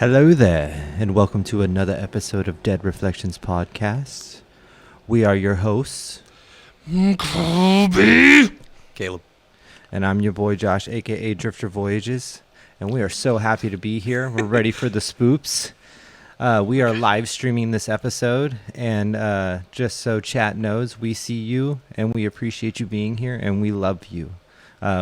Hello there, and welcome to another episode of Dead Reflections Podcast. We are your hosts, Kolby, Caleb, and I'm your boy Josh, aka Drifter Voyages, and we are so happy to be here. We're ready for the spoops. We are live streaming this episode, and just so chat knows, we see you, and we appreciate you being here, and we love you.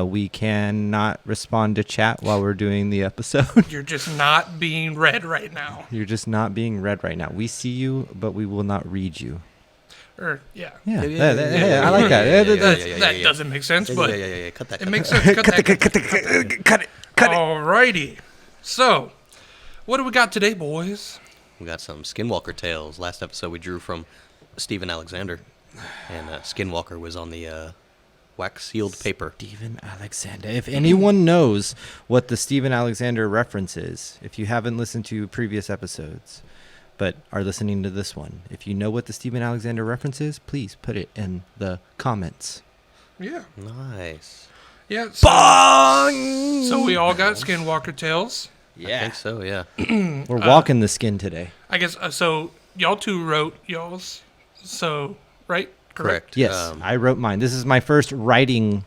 We cannot respond to chat while we're doing the episode. you're just not being read right now. You're just not being read right now. We see you, but we will not read you. Yeah. Yeah, I like that. That doesn't make sense, but cut that. it makes sense. Cut it. Alrighty. So, what do we got today, boys? We got some Skinwalker tales. Last episode we drew from Stephen Alexander, and Skinwalker was on the wax sealed paper. Stephen Alexander. If anyone knows what the Stephen Alexander reference is, if you haven't listened to previous episodes, but are listening to this one, if you know what the Stephen Alexander reference is, please put it in the comments. Yeah. Nice. Yeah. Bong! So we all got Skinwalker tales. Yeah. I think so, yeah. We're walking the skin today. I guess, so y'all two wrote y'all's, so, right? Correct. Yes, I wrote mine. This is my first writing,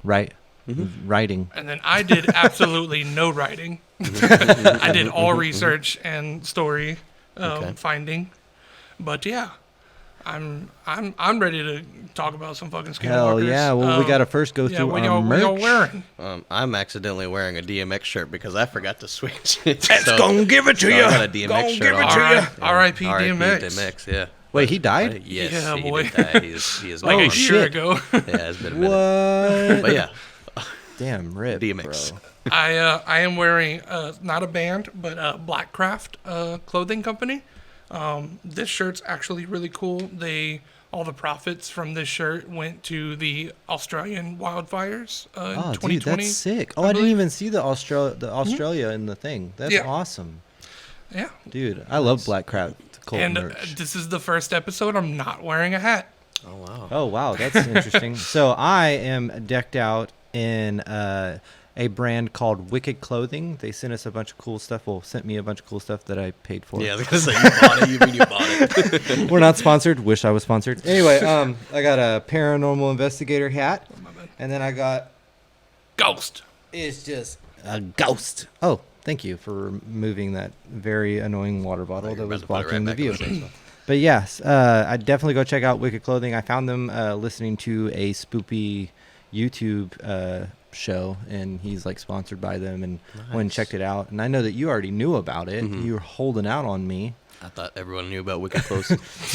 writing. And then I did absolutely no writing. I did all research and story finding. But yeah, I'm ready to talk about some fucking Skinwalkers. Hell yeah! Well, we gotta first go through our merch. What y'all wearing? I'm accidentally wearing a DMX shirt because I forgot to switch. Let's go give it to you. I got a DMX shirt on. R.I.P. DMX. DMX, yeah. Wait, he died? Yes, Yeah, he boy. did die. He is Like gone. a year ago. Yeah, it's been a minute. What? But yeah, Damn, rip, DMX. bro. I am wearing not a band, but BlackCraft clothing company. This shirt's actually really cool. All the profits from this shirt went to the Australian wildfires in 2020. Dude, that's sick. Oh, I didn't even see the Australia in the thing. That's awesome. Yeah. Dude, I love BlackCraft cult And merch. this is the first episode I'm not wearing a hat. Oh wow. Oh, wow, that's interesting. So I am decked out in a brand called Wicked Clothing. They sent us a bunch of cool stuff. Well, sent me a bunch of cool stuff that I paid for. Yeah, because you bought it. You mean you bought it? We're not sponsored. Wish I was sponsored. Anyway, I got a paranormal investigator hat, and then I got Ghost. it's just a ghost. Oh, thank you for removing that very annoying water bottle that was blocking the view. But yes, I'd definitely go check out Wicked Clothing. I found them listening to a spoopy YouTube show, and he's like sponsored by them, and went and checked it out. And I know that you already knew about it. You were holding out on me. I thought everyone knew about Wicked Clothes.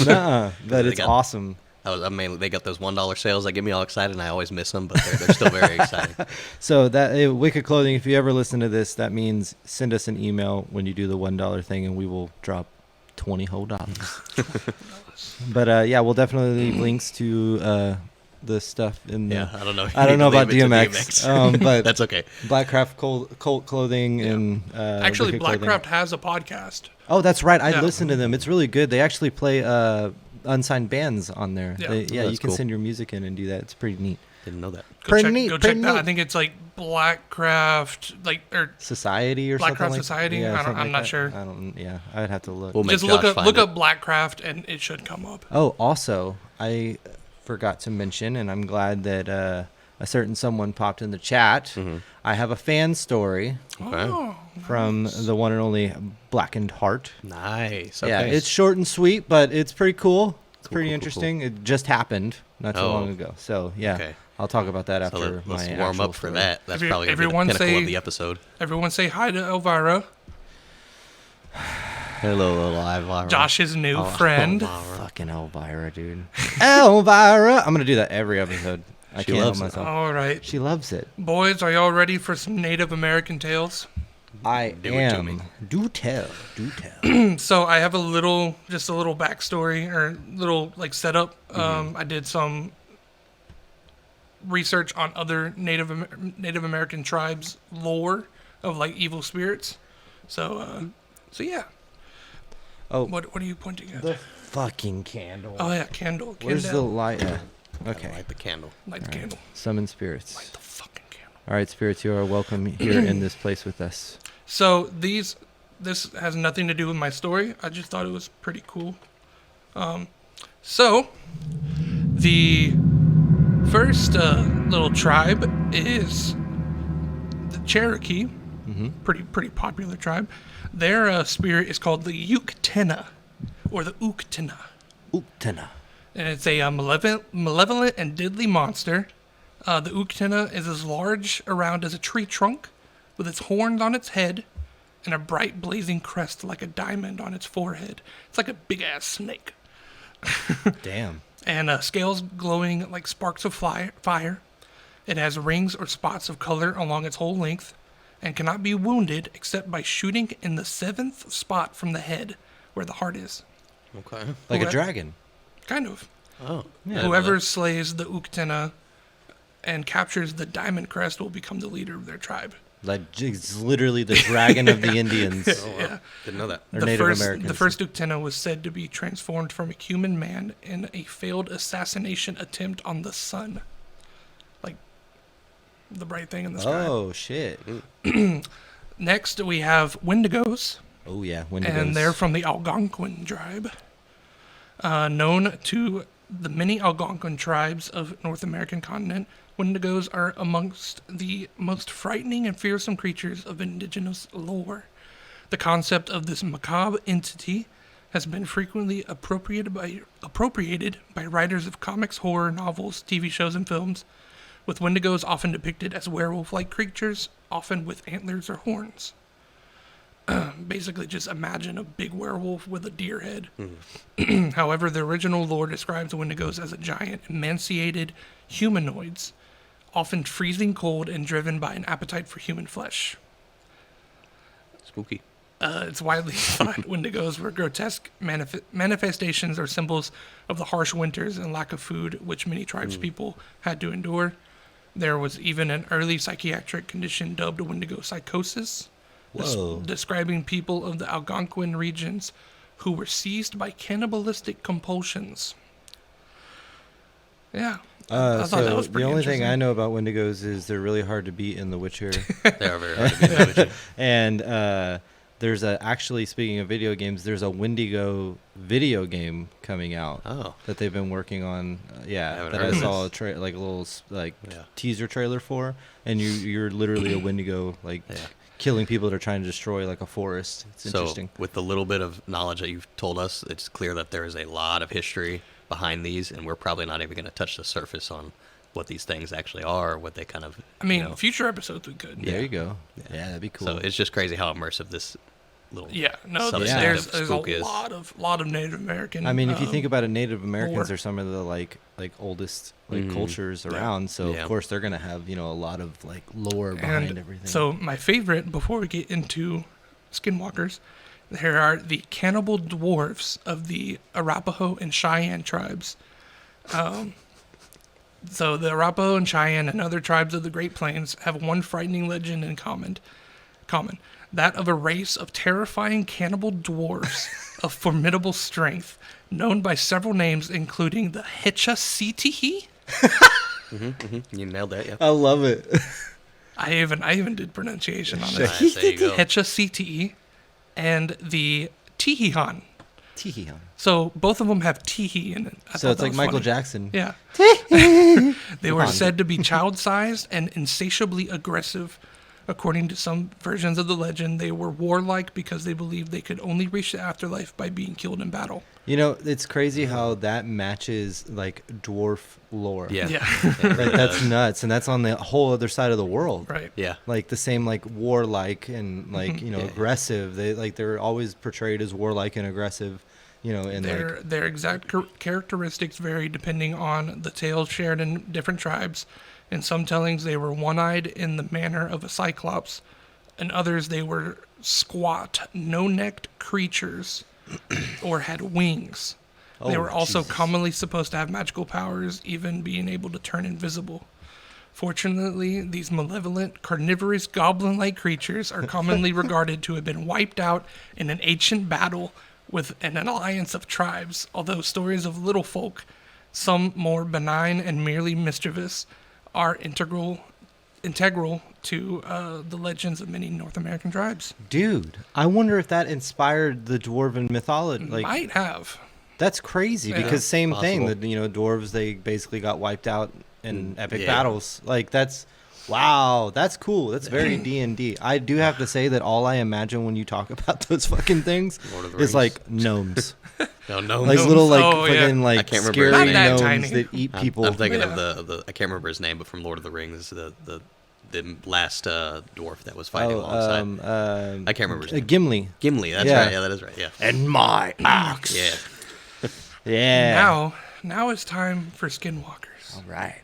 Nuh-uh, but it's awesome. They got those $1 sales that get me all excited, and I always miss them, but they're still very exciting. So that Wicked Clothing, if you ever listen to this, that means send us an email when you do the $1 thing, and we will drop $20 whole dollars. But yeah, we'll definitely leave links to the stuff in the. Yeah, I don't know. I don't know about DMX, but that's okay. BlackCraft cult clothing and Actually, Wicked BlackCraft Clothing. has a podcast. Oh, that's right. I Yeah. listened to them. It's really good. They actually play unsigned bands on there. Yeah. You That's can cool. send your music in and do that. It's pretty neat. Didn't know that. Go check that. I think it's like BlackCraft, or Society or BlackCraft something. Society? Yeah, I'm not sure. I don't. Yeah, I'd have to look. We'll make just Josh look find up it. BlackCraft and it should come up. Oh, also, I forgot to mention, and I'm glad that a certain someone popped in the chat. I have a fan story Okay. Oh, from the one and only Blackened Heart. Nice. Yeah, Okay. it's short and sweet, but it's pretty cool. It's pretty cool, interesting. It just happened not too long ago. So, yeah, Okay. I'll talk about that after Let's my warm actual up for story. that. That's Every- probably gonna be the everyone pinnacle say- of the episode. Everyone say hi to Elvira, Hello, live. Josh's new friend. Fucking Elvira, dude. Elvira! I'm going to do that every episode. I She can't help loves it. myself. All right. She loves it. Boys, are y'all ready for some Native American tales? I Do it to am. me. Do tell. Do tell. So I have just a little backstory or little setup. I did some research on other Native American tribes' lore of evil spirits. So yeah. Oh, What are you pointing at? the fucking candle. Oh yeah, candle. Where's the Candle. light? Okay. Light the candle. Light the All right. candle. Summon spirits. Light the fucking candle. All right, spirits, you are welcome here in this place with us. So these this has nothing to do with my story. I just thought it was pretty cool. So, the first little tribe is the Cherokee. Mm-hmm. Pretty popular tribe. Their spirit is called the Yuk Tenna, or the Yuk Tenna. Yuk Tenna. And it's a malevolent and deadly monster. The Yuk Tenna is as large around as a tree trunk, with its horns on its head, and a bright blazing crest like a diamond on its forehead. It's like a big-ass snake. Damn. And scales glowing like sparks of fire. It has rings or spots of color along its whole length, and cannot be wounded except by shooting in the 7th spot from the head, where the heart is. Okay. Like a dragon. Kind of. Oh. Yeah. Whoever slays the Yuk Tenna and captures the diamond crest will become the leader of their tribe. Like, it's literally the dragon of the Indians. Oh, wow. Yeah. Didn't know that. Or Native Americans. The first Yuk Tenna was said to be transformed from a human man in a failed assassination attempt on the sun. Like, the bright thing in the sky. Oh, shit. Next, we have Windigos. Oh, yeah. Windigos. And they're from the Algonquin tribe. Known to the many Algonquin tribes of North American continent, Windigos are amongst the most frightening and fearsome creatures of indigenous lore. The concept of this macabre entity has been frequently appropriated by writers of comics, horror novels, TV shows, and films, with Windigos often depicted as werewolf-like creatures, often with antlers or horns. Basically, just imagine a big werewolf with a deer head. Mm. However, the original lore describes Windigos as a giant, emaciated humanoids, often freezing cold and driven by an appetite for human flesh. Spooky. It's widely thought Windigos were grotesque manifestations or symbols of the harsh winters and lack of food which many tribespeople had to endure. There was even an early psychiatric condition dubbed Windigo psychosis, describing people of the Algonquin regions who were seized by cannibalistic compulsions. Yeah. I thought that was the pretty only thing I interesting. know about Windigos is they're really hard to beat in The Witcher. They are very hard to beat in The Witcher. And there's actually, speaking of video games, there's a Windigo video game coming out that they've been working on. That I saw a little teaser trailer for, and you're literally a Windigo killing people that are trying to destroy like a forest. It's interesting. With the little bit of knowledge that you've told us, it's clear that there is a lot of history behind these, and we're probably not even going to touch the surface on what these things actually are, what they kind of. Future episodes we could. There you go. Yeah, that'd be cool. So it's just crazy how immersive this little. There's a lot of Native American. I mean, if you think about it, Native Americans lore. are some of the like oldest cultures around. So of course they're gonna have a lot of like lore behind everything. So my favorite, before we get into Skinwalkers, there are the Cannibal Dwarfs of the Arapaho and Cheyenne tribes. So the Arapaho and Cheyenne and other tribes of the Great Plains have one frightening legend in common. That of a race of terrifying cannibal dwarfs of formidable strength, known by several names, including the Hetchasitihi. You nailed that, yeah. I love it. I even did pronunciation on it. Nice, there you go. Hetchasitihi and the Tihihan. Tihihan. So both of them have Tihi in it. So it's like Michael Jackson. Yeah. They were said to be child-sized and insatiably aggressive. According to some versions of the legend, they were warlike because they believed they could only reach the afterlife by being killed in battle. It's crazy how that matches like dwarf lore. Yeah. Like that's nuts, and that's on the whole other side of the world. Right. Yeah. Like the same like warlike and like aggressive. They're always portrayed as warlike and aggressive. And their exact characteristics vary depending on the tales shared in different tribes. In some tellings, they were one-eyed in the manner of a cyclops. In others, they were squat, no-necked creatures or had wings. They were also commonly supposed to have magical powers, even being able to turn invisible. Fortunately, these malevolent, carnivorous, goblin-like creatures are commonly regarded to have been wiped out in an ancient battle with an alliance of tribes, although stories of little folk, some more benign and merely mischievous, are integral integral to the legends of many North American tribes. Dude, I wonder if that inspired the dwarven mythology. Like, Might have. that's crazy Yeah. because same thing. Possible. That dwarves, they basically got wiped out in epic Yeah. battles. Like, that's wow. That's cool. That's very D&D. I do have to say that all I imagine when you talk about those fucking things Lord of the is Rings. like gnomes, No, no, like no. little like Oh, yeah. fucking I like can't remember scary his name. Not that gnomes tiny. that eat people. I'm thinking Yeah. of the I can't remember his name, but from Lord of the Rings, the last dwarf that was fighting alongside. I can't remember his name. Gimli. Gimli, that's Yeah. right. Yeah, that is right. Yeah. And my axe. Yeah. Yeah. Now it's time for Skinwalkers. All right.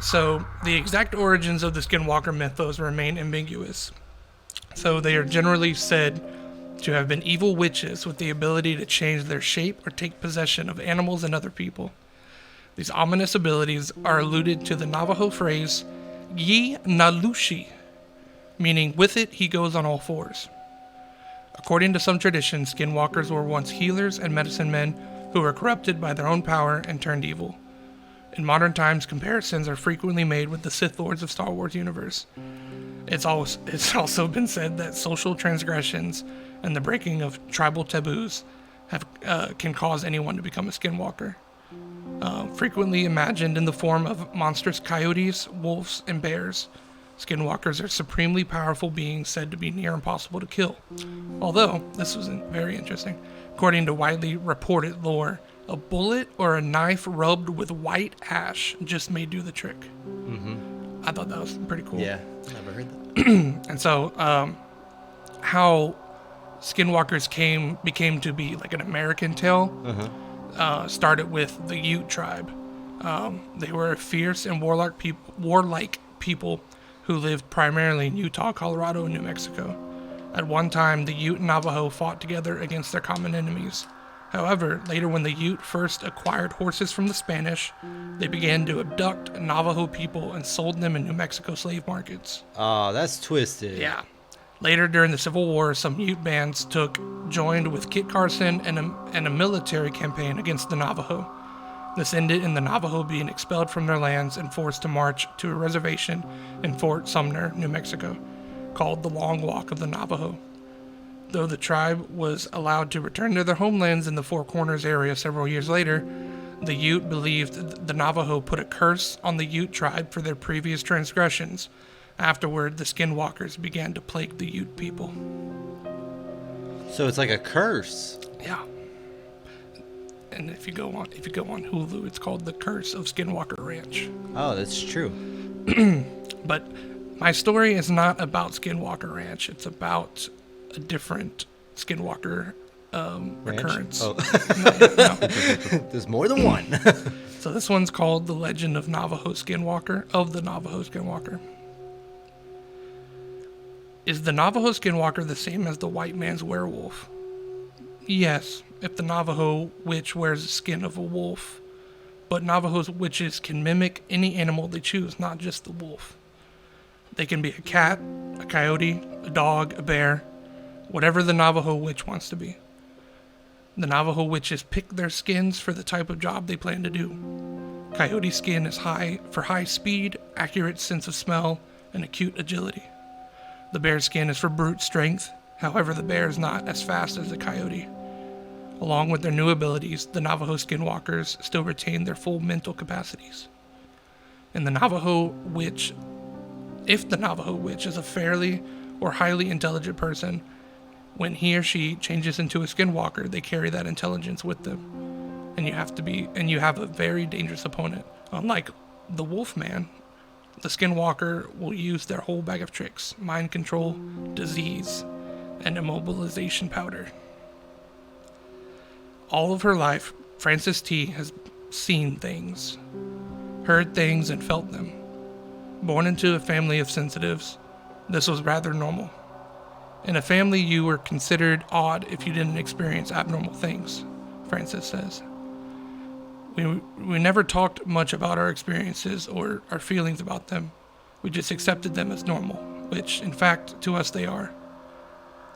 So, the exact origins of the Skinwalker mythos remain ambiguous. So, they are generally said to have been evil witches with the ability to change their shape or take possession of animals and other people. These ominous abilities are alluded to the Navajo phrase, Yi Nalushi, meaning with it he goes on all fours. According to some traditions, Skinwalkers were once healers and medicine men who were corrupted by their own power and turned evil. In modern times, comparisons are frequently made with the Sith Lords of Star Wars universe. It's also been said that social transgressions and the breaking of tribal taboos can cause anyone to become a Skinwalker. Frequently imagined in the form of monstrous coyotes, wolves, and bears, Skinwalkers are supremely powerful beings said to be near impossible to kill. Although, this was very interesting, according to widely reported lore, a bullet or a knife rubbed with white ash just may do the trick. Mm-hmm. I thought that was pretty cool. Yeah. Never heard that. And so, how Skinwalkers became to be like an American tale started with the Ute tribe. They were a fierce and warlike people who lived primarily in Utah, Colorado, and New Mexico. At one time, the Ute and Navajo fought together against their common enemies. However, later when the Ute first acquired horses from the Spanish, they began to abduct Navajo people and sold them in New Mexico slave markets. Oh, that's twisted. Yeah. Later, during the Civil War, some Ute bands joined with Kit Carson and a military campaign against the Navajo. This ended in the Navajo being expelled from their lands and forced to march to a reservation in Fort Sumner, New Mexico, called the Long Walk of the Navajo. Though the tribe was allowed to return to their homelands in the Four Corners area several years later, the Ute believed the Navajo put a curse on the Ute tribe for their previous transgressions. Afterward, the Skinwalkers began to plague the Ute people. So it's like a curse. Yeah. And if you go on Hulu, it's called The Curse of Skinwalker Ranch. Oh, that's true. But my story is not about Skinwalker Ranch. It's about a different Skinwalker occurrence. Oh, No. there's more than one. So this one's called The Legend of Navajo Skinwalker, of the Navajo Skinwalker. Is the Navajo Skinwalker the same as the white man's werewolf? Yes, if the Navajo witch wears the skin of a wolf. But Navajo witches can mimic any animal they choose, not just the wolf. They can be a cat, a coyote, a dog, a bear, whatever the Navajo witch wants to be. The Navajo witches pick their skins for the type of job they plan to do. Coyote skin is for high speed, accurate sense of smell, and acute agility. The bear skin is for brute strength, however the bear is not as fast as the coyote. Along with their new abilities, the Navajo Skinwalkers still retain their full mental capacities. If the Navajo witch is a fairly or highly intelligent person, when he or she changes into a Skinwalker, they carry that intelligence with them. And you have a very dangerous opponent. Unlike the Wolfman, the Skinwalker will use their whole bag of tricks: mind control, disease, and immobilization powder. All of her life, Frances T. has seen things, heard things, and felt them. Born into a family of sensitives, this was rather normal. In a family, you were considered odd if you didn't experience abnormal things, Frances says. We never talked much about our experiences or our feelings about them. We just accepted them as normal, which, in fact, to us they are.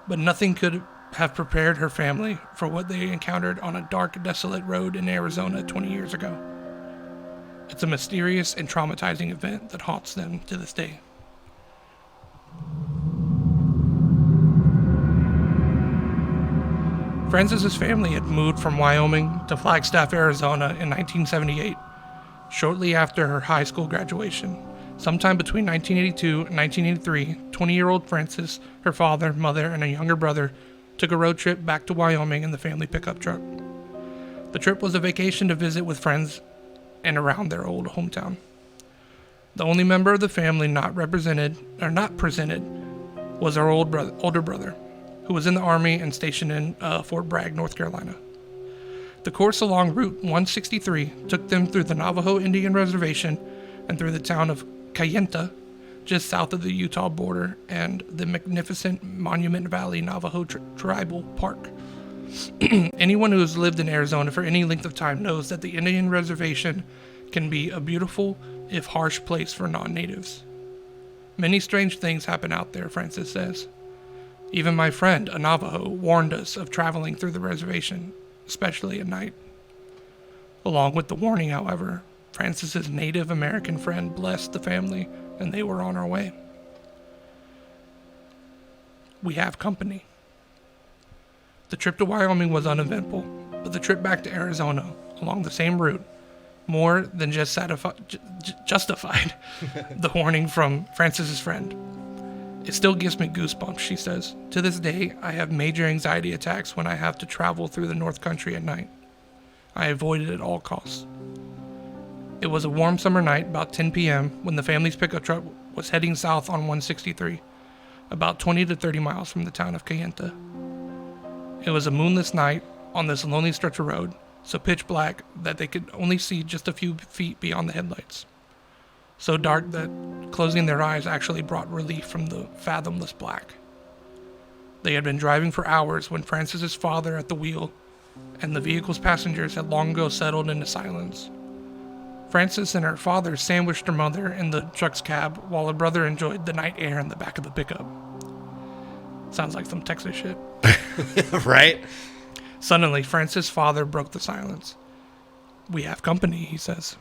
But nothing could have prepared her family for what they encountered on a dark, desolate road in Arizona 20 years ago. It's a mysterious and traumatizing event that haunts them to this day. Francis's family had moved from Wyoming to Flagstaff, Arizona in 1978, shortly after her high school graduation. Sometime between 1982 and 1983, 20-year-old Francis, her father, mother, and a younger brother took a road trip back to Wyoming in the family pickup truck. The trip was a vacation to visit with friends and around their old hometown. The only member of the family not presented was our older brother, who was in the Army and stationed in Fort Bragg, North Carolina. The course along Route 163 took them through the Navajo Indian Reservation and through the town of Cheyenne, just south of the Utah border, and the magnificent Monument Valley Navajo Tribal Park. Anyone who has lived in Arizona for any length of time knows that the Indian Reservation can be a beautiful, if harsh, place for non-natives. Many strange things happen out there, Francis says. Even my friend, a Navajo, warned us of traveling through the reservation, especially at night. Along with the warning, however, Francis's Native American friend blessed the family, and they were on our way. We have company. The trip to Wyoming was uneventful, but the trip back to Arizona, along the same route, more than just justified the warning from Francis's friend. It still gives me goosebumps, she says. To this day, I have major anxiety attacks when I have to travel through the North Country at night. I avoid it at all costs. It was a warm summer night, about 10 p.m., when the family's pickup truck was heading south on 163, about 20 to 30 miles from the town of Cheyenne. It was a moonless night on this lonely stretch of road, so pitch black that they could only see just a few feet beyond the headlights. So dark that closing their eyes actually brought relief from the fathomless black. They had been driving for hours when Francis's father at the wheel and the vehicle's passengers had long ago settled into silence. Francis and her father sandwiched her mother in the truck's cab while her brother enjoyed the night air in the back of the pickup. Sounds like some Texas shit. Right? Suddenly, Francis' father broke the silence. "We have company," he says.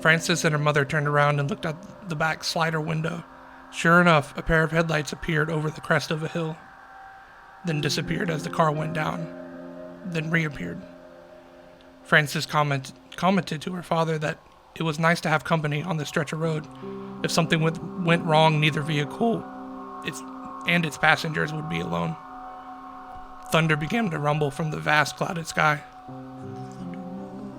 Francis and her mother turned around and looked out the back slider window. Sure enough, a pair of headlights appeared over the crest of a hill, then disappeared as the car went down, then reappeared. Francis commented to her father that it was nice to have company on this stretch of road. If something went wrong, neither vehicle and its passengers would be alone. Thunder began to rumble from the vast clouded sky.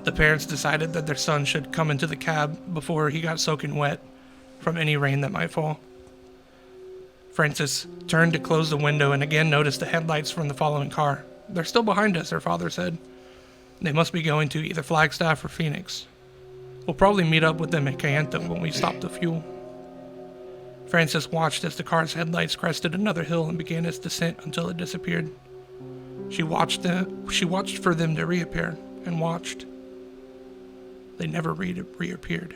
The parents decided that their son should come into the cab before he got soaking wet from any rain that might fall. Francis turned to close the window and again noticed the headlights from the following car. "They're still behind us," her father said. "They must be going to either Flagstaff or Phoenix. We'll probably meet up with them at Cheyenne when we stop the fuel." Francis watched as the car's headlights crested another hill and began its descent until it disappeared. She watched for them to reappear, and watched. They never reappeared.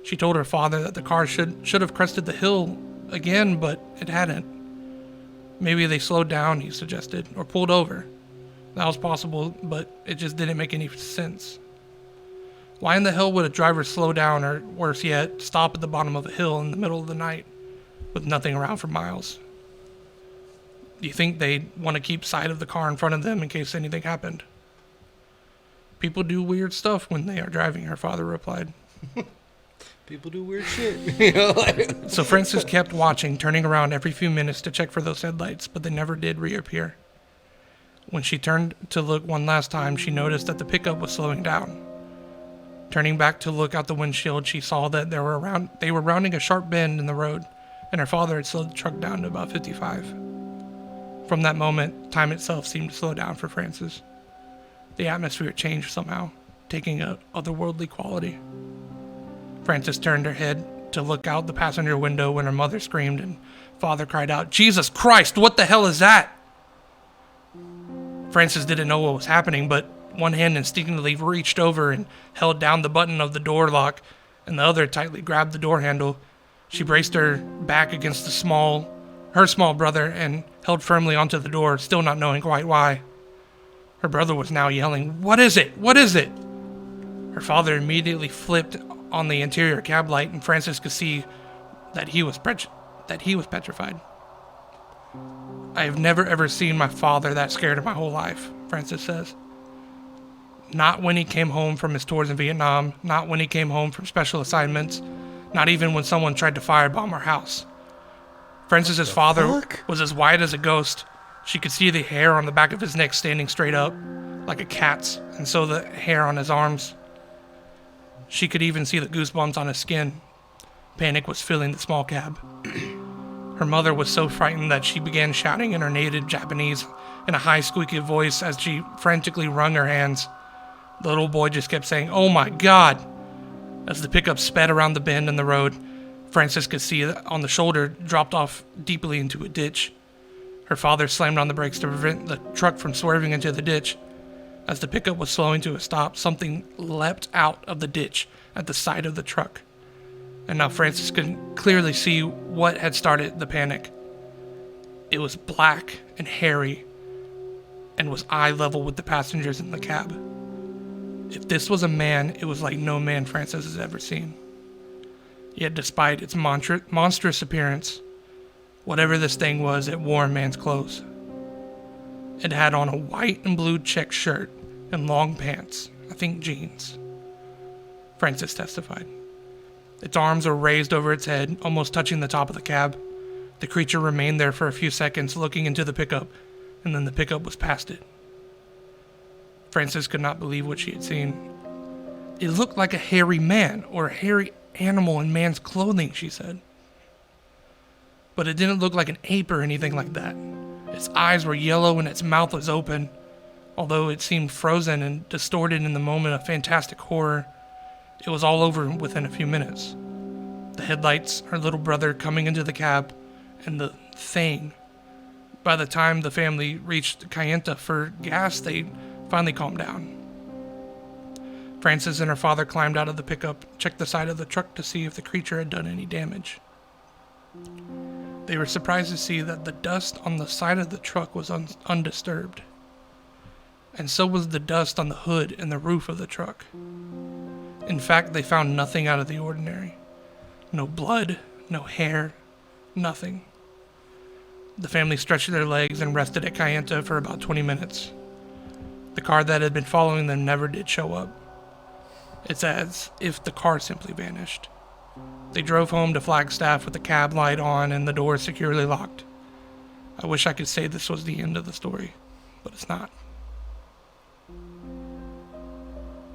She told her father that the car should have crested the hill again, but it hadn't. Maybe they slowed down, he suggested, or pulled over. That was possible, but it just didn't make any sense. Why in the hell would a driver slow down, or worse yet, stop at the bottom of a hill in the middle of the night with nothing around for miles? Do you think they'd want to keep sight of the car in front of them in case anything happened? "People do weird stuff when they are driving," her father replied. People do weird shit. So Francis kept watching, turning around every few minutes to check for those headlights, but they never did reappear. When she turned to look one last time, she noticed that the pickup was slowing down. Turning back to look out the windshield, she saw that they were rounding a sharp bend in the road, and her father had slowed the truck down to about 55. From that moment, time itself seemed to slow down for Francis. The atmosphere changed somehow, taking a otherworldly quality. Francis turned her head to look out the passenger window when her mother screamed and father cried out, "Jesus Christ, what the hell is that?" Francis didn't know what was happening, but one hand instinctively reached over and held down the button of the door lock, and the other tightly grabbed the door handle. She braced her back against her small brother and held firmly onto the door, still not knowing quite why. Her brother was now yelling, "What is it? What is it?" father immediately flipped on the interior cab light, and Frances could see that he was petrified. I have never ever seen my father that scared in my whole life, Frances says. Not when he came home from his tours in Vietnam, not when he came home from special assignments, not even when someone tried to firebomb our house. Frances's father was as white as a ghost. She could see the hair on the back of his neck standing straight up, like a cat's, and so the hair on his arms. She could even see the goosebumps on his skin. Panic was filling the small cab. Her mother was so frightened that she began shouting in her native Japanese in a high squeaky voice as she frantically wrung her hands. The little boy just kept saying, "Oh my God!" As the pickup sped around the bend in the road, Frances could see that on the shoulder dropped off deeply into a ditch. Her father slammed on the brakes to prevent the truck from swerving into the ditch. As the pickup was slowing to a stop, something leapt out of the ditch at the side of the truck. And now Frances could clearly see what had started the panic. It was black and hairy and was eye level with the passengers in the cab. If this was a man, it was like no man Frances has ever seen. Yet despite its monstrous appearance, whatever this thing was, it wore a man's clothes. It had on a white and blue check shirt and long pants, I think jeans. Frances testified. Its arms were raised over its head, almost touching the top of the cab. The creature remained there for a few seconds, looking into the pickup, and then the pickup was past it. Frances could not believe what she had seen. It looked like a hairy man, or a hairy animal in man's clothing, she said. But it didn't look like an ape or anything like that. Its eyes were yellow and its mouth was open. Although it seemed frozen and distorted in the moment of fantastic horror, it was all over within a few minutes. The headlights, her little brother coming into the cab, and the thing. By the time the family reached Cheyenne for gas, they finally calmed down. Frances and her father climbed out of the pickup, checked the side of the truck to see if the creature had done any damage. They were surprised to see that the dust on the side of the truck was undisturbed. And so was the dust on the hood and the roof of the truck. In fact, they found nothing out of the ordinary. No blood, no hair, nothing. The family stretched their legs and rested at Cheyenne for about 20 minutes. The car that had been following them never did show up. It's as if the car simply vanished. They drove home to Flagstaff with the cab light on and the door securely locked. I wish I could say this was the end of the story, but it's not.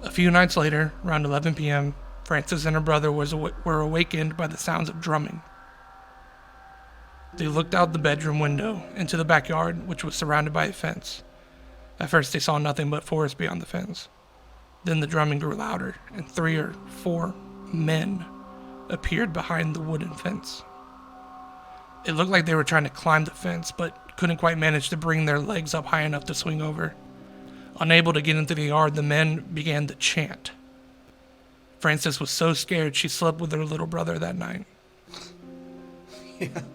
A few nights later, around 11 p.m., Frances and her brother were awakened by the sounds of drumming. They looked out the bedroom window into the backyard, which was surrounded by a fence. At first, they saw nothing but forest beyond the fence. Then the drumming grew louder, and 3 or 4 men appeared behind the wooden fence. It looked like they were trying to climb the fence, but couldn't quite manage to bring their legs up high enough to swing over. Unable to get into the yard, the men began to chant. Frances was so scared she slept with her little brother that night.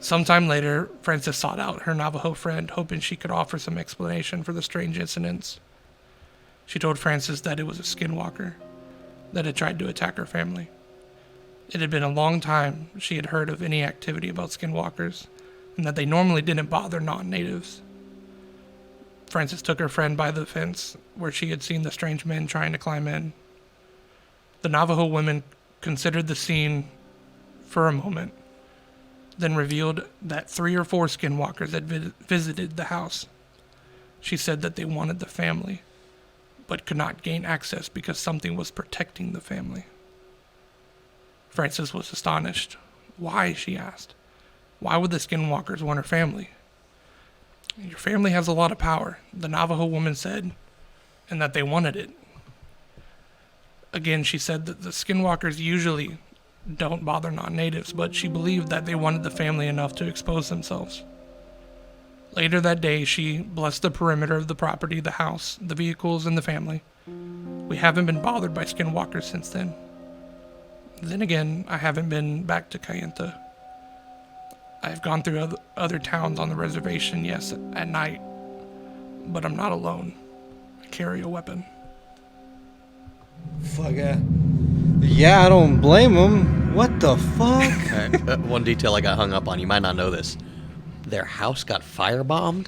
Sometime later, Frances sought out her Navajo friend, hoping she could offer some explanation for the strange incidents. She told Frances that it was a skinwalker that had tried to attack her family. It had been a long time she had heard of any activity about skinwalkers, and that they normally didn't bother non-natives. Frances took her friend by the fence where she had seen the strange men trying to climb in. The Navajo women considered the scene for a moment, then revealed that 3 or 4 skinwalkers had visited the house. She said that they wanted the family, but could not gain access because something was protecting the family. Frances was astonished. Why, she asked. Why would the skinwalkers want her family? Your family has a lot of power, the Navajo woman said, and that they wanted it. Again, she said that the skinwalkers usually don't bother non-natives, but she believed that they wanted the family enough to expose themselves. Later that day, she blessed the perimeter of the property, the house, the vehicles, and the family. We haven't been bothered by skinwalkers since then. Then again, I haven't been back to Cheyenne. I've gone through other towns on the reservation, yes, at night, but I'm not alone. I carry a weapon. Fuck yeah, I don't blame him. What the fuck? Alright, one detail I got hung up on. You might not know this. Their house got firebombed.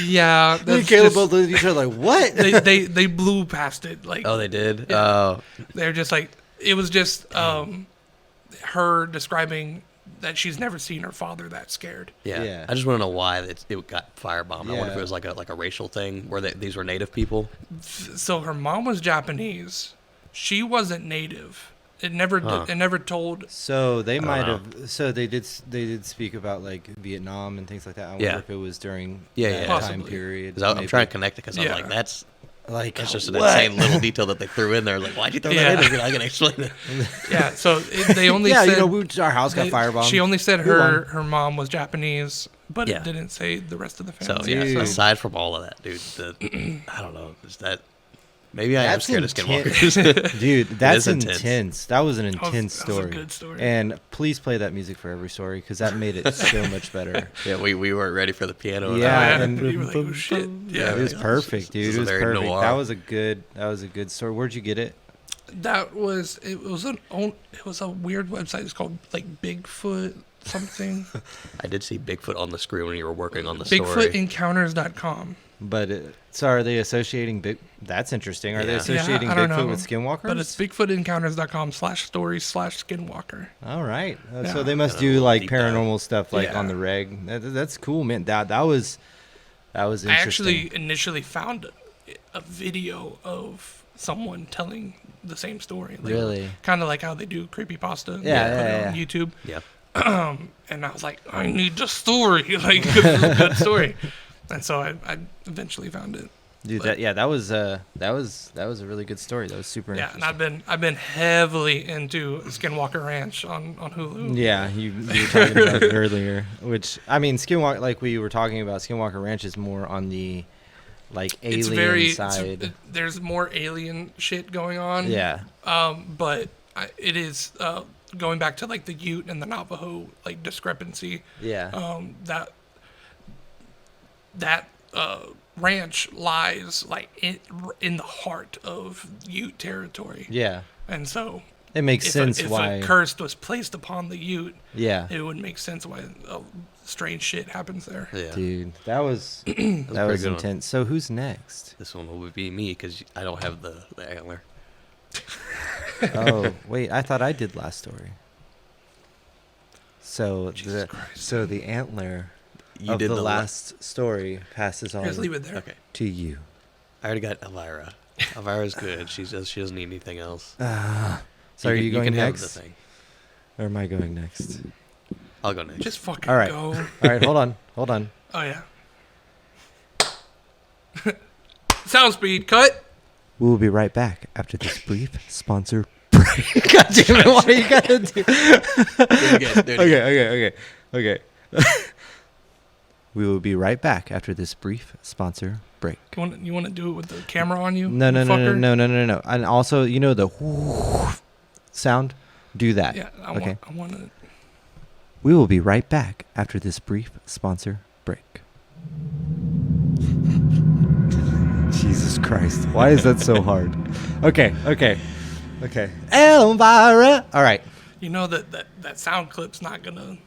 Yeah, Me that's and Caleb just, both looked at each other like, what? they blew past it. Like, Oh, they did. Yeah. Oh, they're just like, it was just her describing that she's never seen her father that scared. yeah. Yeah. I just want to know why it got firebombed. I wonder if Yeah. it was like a racial thing where these were native people. So her mom was Japanese. She wasn't native. It never it never told. So they might know. have. So they did speak about like Vietnam and things like that. I wonder Yeah. if it was during Yeah, that yeah. time Possibly. period. 'Cause I'm maybe. trying to connect it because I'm Yeah. like, that's Just just an what? insane little detail that they threw in there. Like, why'd you throw Yeah. that in there? I can explain it. Yeah. So they only Yeah, said our house got firebombed. She only said We won. her mom was Japanese, but Yeah. it didn't say the rest of the So family. yeah, Dude. aside from all of that, dude, I don't know. Is that maybe I am That's scared of intense. Skinwalkers? Dude, that's is intense. intense. That was an intense that was a story. good story. And please play that music for every story because that made it so much better. Yeah, we weren't ready for the piano. Yeah, yeah, and- you were like, oh shit. Yeah, It was Yeah. perfect, dude. This is It was very perfect. noir. That was a good story. Where'd you get it? it was a weird website. It's called like Bigfoot something. I did see Bigfoot on the screen when you were working on the story. BigfootEncounters.com. But so are they associating big? That's interesting. Are they Yeah. associating I don't Bigfoot know. with Skinwalkers? But it's BigfootEncounters.com/stories/Skinwalker. All right. Yeah. So they must Gotta do like deep dive. paranormal stuff like Yeah. on the reg. That's cool, man. That was interesting. I actually initially found a video of someone telling the same story. Like, Really? Kind of like how they do creepypasta. Yeah, They put it yeah, on YouTube. Yeah. And I was like, I need the story. Like, this is a good story. And so I eventually found it. Dude, But- that was a really good story. That was super Yeah, and interesting. I've been heavily into Skinwalker Ranch on Hulu. Yeah, you were talking about it earlier, which I mean, Skinwalker, like we were talking about, Skinwalker Ranch is more on the like alien side. There's more alien shit going on. Yeah, But it is going back to like the Ute and the Navajo like discrepancy. yeah, That ranch lies like in the heart of Ute territory, yeah. and so It makes sense if why. a curse was placed upon the Ute, Yeah, it would make sense why strange shit happens there. Yeah. dude, that was that pretty was good one. intense. So who's next? This one will be me because I don't have the antler. Oh wait, I thought I did last story. So Jesus Christ. so the antler You of did the the last story passes on Just leave it there. Okay. to you. I already got Elvira. Elvira's good. She doesn't need anything else. So are you going can have next? the thing. Or am I going next? I'll go next. Just fucking All right. go. All right, hold on. Oh yeah. Sound speed cut. We will be right back after this brief sponsor break. God damn it! Why you gotta do? Okay. We will be right back after this brief sponsor break. You want to do it with the camera on you? No. fucker? No. And also, you know the sound? Do that. Yeah, Okay. I want to. We will be right back after this brief sponsor break. Jesus Christ. Why is that so hard? Okay. Elvira. All right. You know that sound clip's not gonna.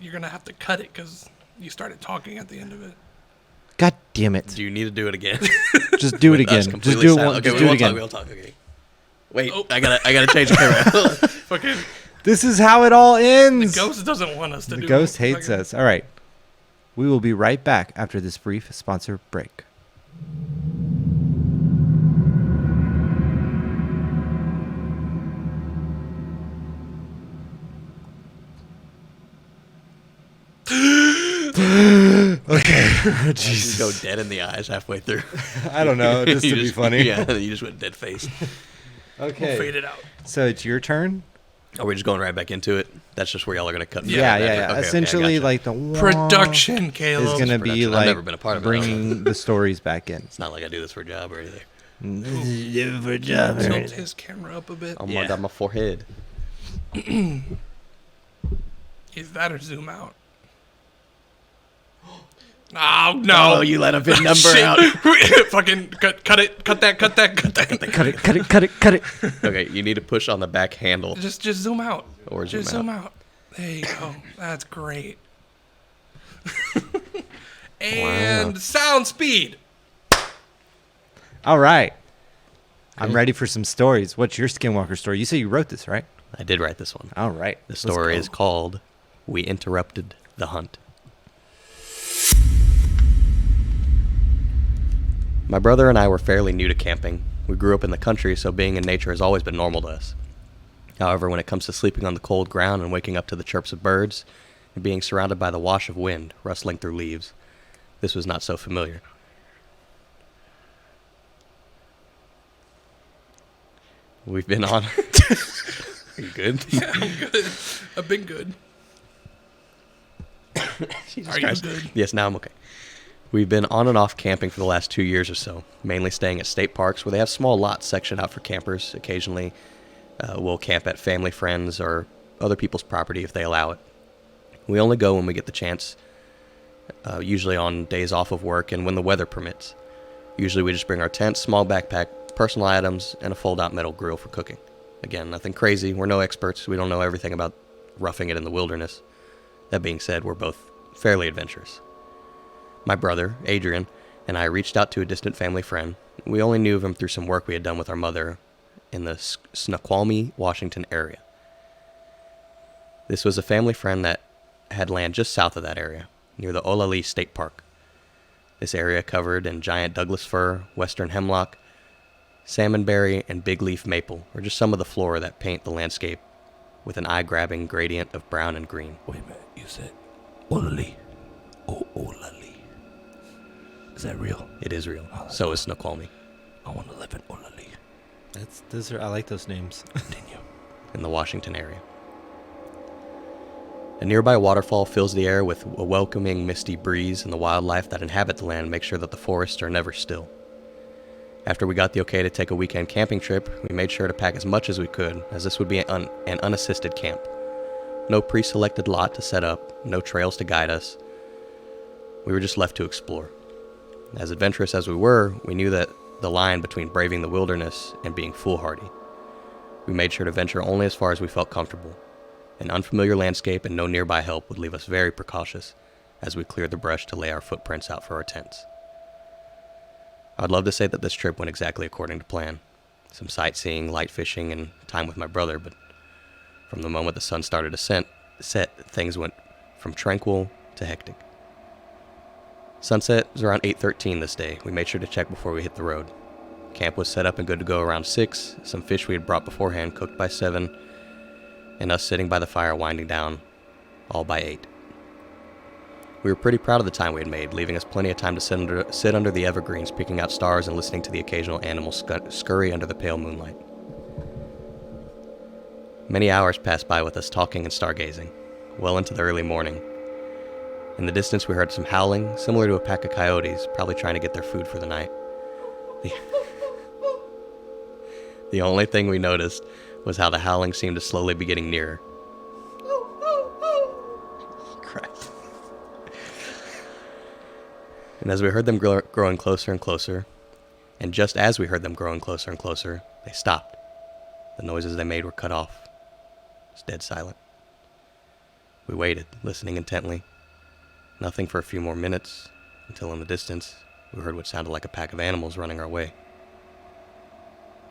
You're gonna have to cut it because you started talking at the end of it. God damn it. Do you need to do it again? Just do it With us again. Just completely do it silent? one. Okay, Just we do it won't talk. again. We won't talk. Okay. Wait, Oh. I gotta change the camera. Fucking This is how it all the ends. ghost doesn't want us to The do. ghost it. hates Fucking- us. All right. We will be right back after this brief sponsor break. Okay. You Jesus. go dead in the eyes halfway through. I don't know, just You to be funny. Yeah, you just went dead face. We'll Okay. fade it out. So it's your turn? Are we just going right back into it? That's just where y'all are gonna cut. Yeah. Okay, Essentially, gotcha. like the Production, is Caleb. going to be Production. I've like never been a part of it. bringing the stories back in. It's not like I do this for a job or anything. Tilt his camera up a bit. Oh my god, my forehead. Is that or zoom out? Oh, no. Oh, you let a VIN number Shit. out. Fucking cut it. Cut that. Cut it. Okay, you need to push on the back handle. Just zoom out. Or Just zoom zoom out. There you go. That's great. And sound speed. All right. I'm ready for some stories. What's your Skinwalker story? You say you wrote this, right? I did write this one. All right. The story is called We Interrupted the Hunt. My brother and I were fairly new to camping. We grew up in the country, so being in nature has always been normal to us. However, when it comes to sleeping on the cold ground and waking up to the chirps of birds and being surrounded by the wash of wind rustling through leaves, this was not so familiar. We've been on... Are you good? Yeah, I'm good. I've been good. Are you good? Yes, now I'm okay. We've been on and off camping for the last 2 years or so, mainly staying at state parks where they have small lots sectioned out for campers. Occasionally, we'll camp at family, friends, or other people's property if they allow it. We only go when we get the chance, usually on days off of work and when the weather permits. Usually we just bring our tent, small backpack, personal items, and a fold-out metal grill for cooking. Again, nothing crazy. We're no experts. We don't know everything about roughing it in the wilderness. That being said, we're both fairly adventurous. My brother, Adrian, and I reached out to a distant family friend. We only knew of him through some work we had done with our mother in the Snoqualmie, Washington area. This was a family friend that had land just south of that area, near the Olali State Park. This area covered in giant Douglas fir, western hemlock, salmonberry, and big leaf maple are just some of the flora that paint the landscape with an eye-grabbing gradient of brown and green. Wait a minute, you said Olali. Oh, Olali. Is that real? It is real. Oh, So is Snoqualmie. I want to live in Olali. I like those names. Continue. In the Washington area. A nearby waterfall fills the air with a welcoming misty breeze, and the wildlife that inhabit the land make sure that the forests are never still. After we got the okay to take a weekend camping trip, we made sure to pack as much as we could, as this would be an unassisted camp. No pre-selected lot to set up, no trails to guide us. We were just left to explore. As adventurous as we were, we knew that the line between braving the wilderness and being foolhardy. We made sure to venture only as far as we felt comfortable. An unfamiliar landscape and no nearby help would leave us very precautious as we cleared the brush to lay our footprints out for our tents. I'd love to say that this trip went exactly according to plan. Some sightseeing, light fishing, and time with my brother, but from the moment the sun started to set, things went from tranquil to hectic. Sunset was around 8:13 this day. We made sure to check before we hit the road. Camp was set up and good to go around 6. Some fish we had brought beforehand cooked by 7, and us sitting by the fire winding down, all by 8. We were pretty proud of the time we had made, leaving us plenty of time to sit under the evergreens, picking out stars and listening to the occasional animals scurry under the pale moonlight. Many hours passed by with us talking and stargazing, well into the early morning. In the distance we heard some howling, similar to a pack of coyotes, probably trying to get their food for the night. The only thing we noticed was how the howling seemed to slowly be getting nearer. Christ. And as we heard them growing closer and closer, and just as we heard them growing closer and closer, they stopped. The noises they made were cut off. It was dead silent. We waited, listening intently. Nothing for a few more minutes, until in the distance, we heard what sounded like a pack of animals running our way.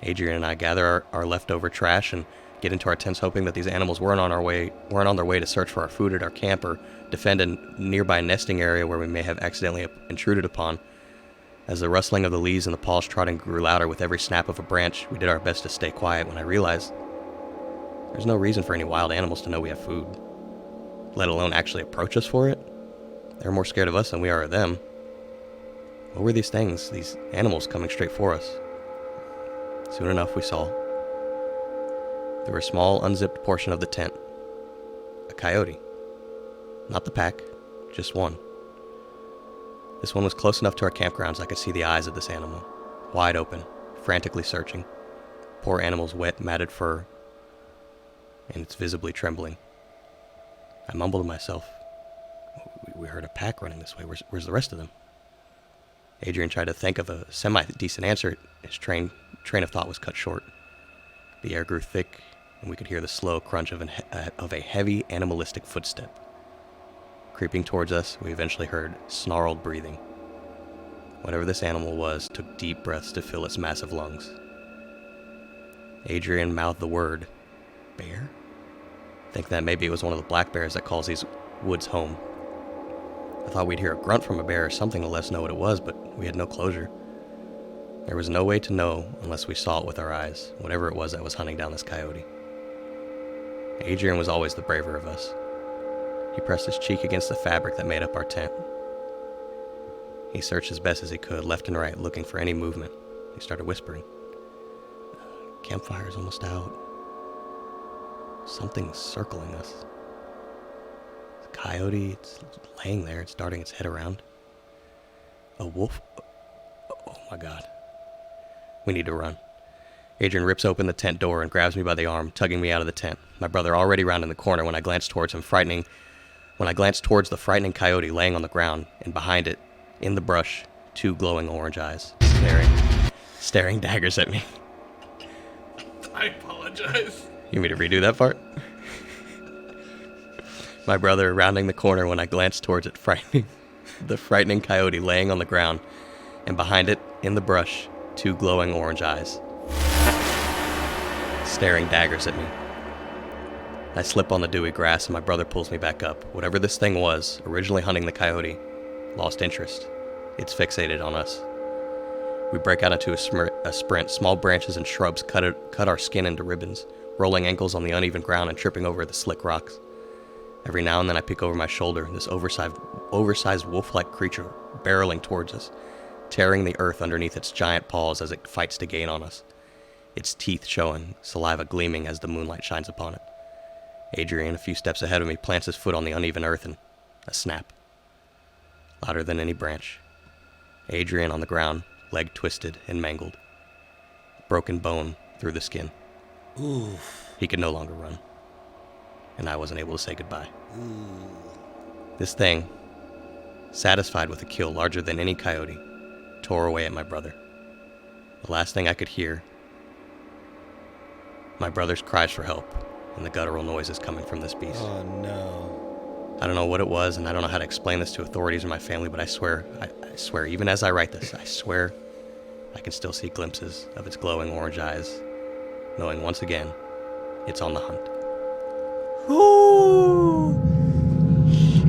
Adrian and I gather our leftover trash and get into our tents, hoping that these animals weren't on their way to search for our food at our camp or defend a nearby nesting area where we may have accidentally intruded upon. As the rustling of the leaves and the paws trotting grew louder with every snap of a branch, we did our best to stay quiet when I realized there's no reason for any wild animals to know we have food, let alone actually approach us for it. They're more scared of us than we are of them. What were these things, these animals coming straight for us? Soon enough, we saw. Through a small, unzipped portion of the tent, a coyote. Not the pack, just one. This one was close enough to our campgrounds I could see the eyes of this animal, wide open, frantically searching. Poor animal's wet, matted fur, and it's visibly trembling. I mumbled to myself, we heard a pack running this way. Where's the rest of them? Adrian tried to think of a semi-decent answer. His train of thought was cut short. The air grew thick, and we could hear the slow crunch of a heavy, animalistic footstep. Creeping towards us, we eventually heard snarled breathing. Whatever this animal was took deep breaths to fill its massive lungs. Adrian mouthed the word, bear? Think that maybe it was one of the black bears that calls these woods home. I thought we'd hear a grunt from a bear or something to let us know what it was, but we had no closure. There was no way to know unless we saw it with our eyes, whatever it was that was hunting down this coyote. Adrian was always the braver of us. He pressed his cheek against the fabric that made up our tent. He searched as best as he could, left and right, looking for any movement. He started whispering. Campfire's almost out. Something's circling us. The coyote, it's laying there, it's darting its head around. A wolf? Oh my God. We need to run. Adrian rips open the tent door and grabs me by the arm, tugging me out of the tent. My brother already rounding the corner when I glanced towards him, When I glanced towards the frightening coyote laying on the ground, and behind it, in the brush, 2 glowing orange eyes, staring daggers at me. I apologize. You want me to redo that part? My brother rounding the corner when I glanced towards it, the frightening coyote laying on the ground, and behind it, in the brush, 2 glowing orange eyes, staring daggers at me. I slip on the dewy grass and my brother pulls me back up. Whatever this thing was, originally hunting the coyote, lost interest. It's fixated on us. We break out into a sprint. Small branches and shrubs cut our skin into ribbons, rolling ankles on the uneven ground and tripping over the slick rocks. Every now and then I peek over my shoulder, this oversized wolf-like creature barreling towards us, tearing the earth underneath its giant paws as it fights to gain on us. Its teeth showing, saliva gleaming as the moonlight shines upon it. Adrian, a few steps ahead of me, plants his foot on the uneven earth and a snap. Louder than any branch. Adrian on the ground, leg twisted and mangled. Broken bone through the skin. Oof. He could no longer run. And I wasn't able to say goodbye. This thing, satisfied with a kill larger than any coyote, tore away at my brother. The last thing I could hear, my brother's cries for help, and the guttural noises coming from this beast. Oh no. I don't know what it was, and I don't know how to explain this to authorities or my family, but I swear, even as I write this, I swear I can still see glimpses of its glowing orange eyes, knowing once again, it's on the hunt. Ooh.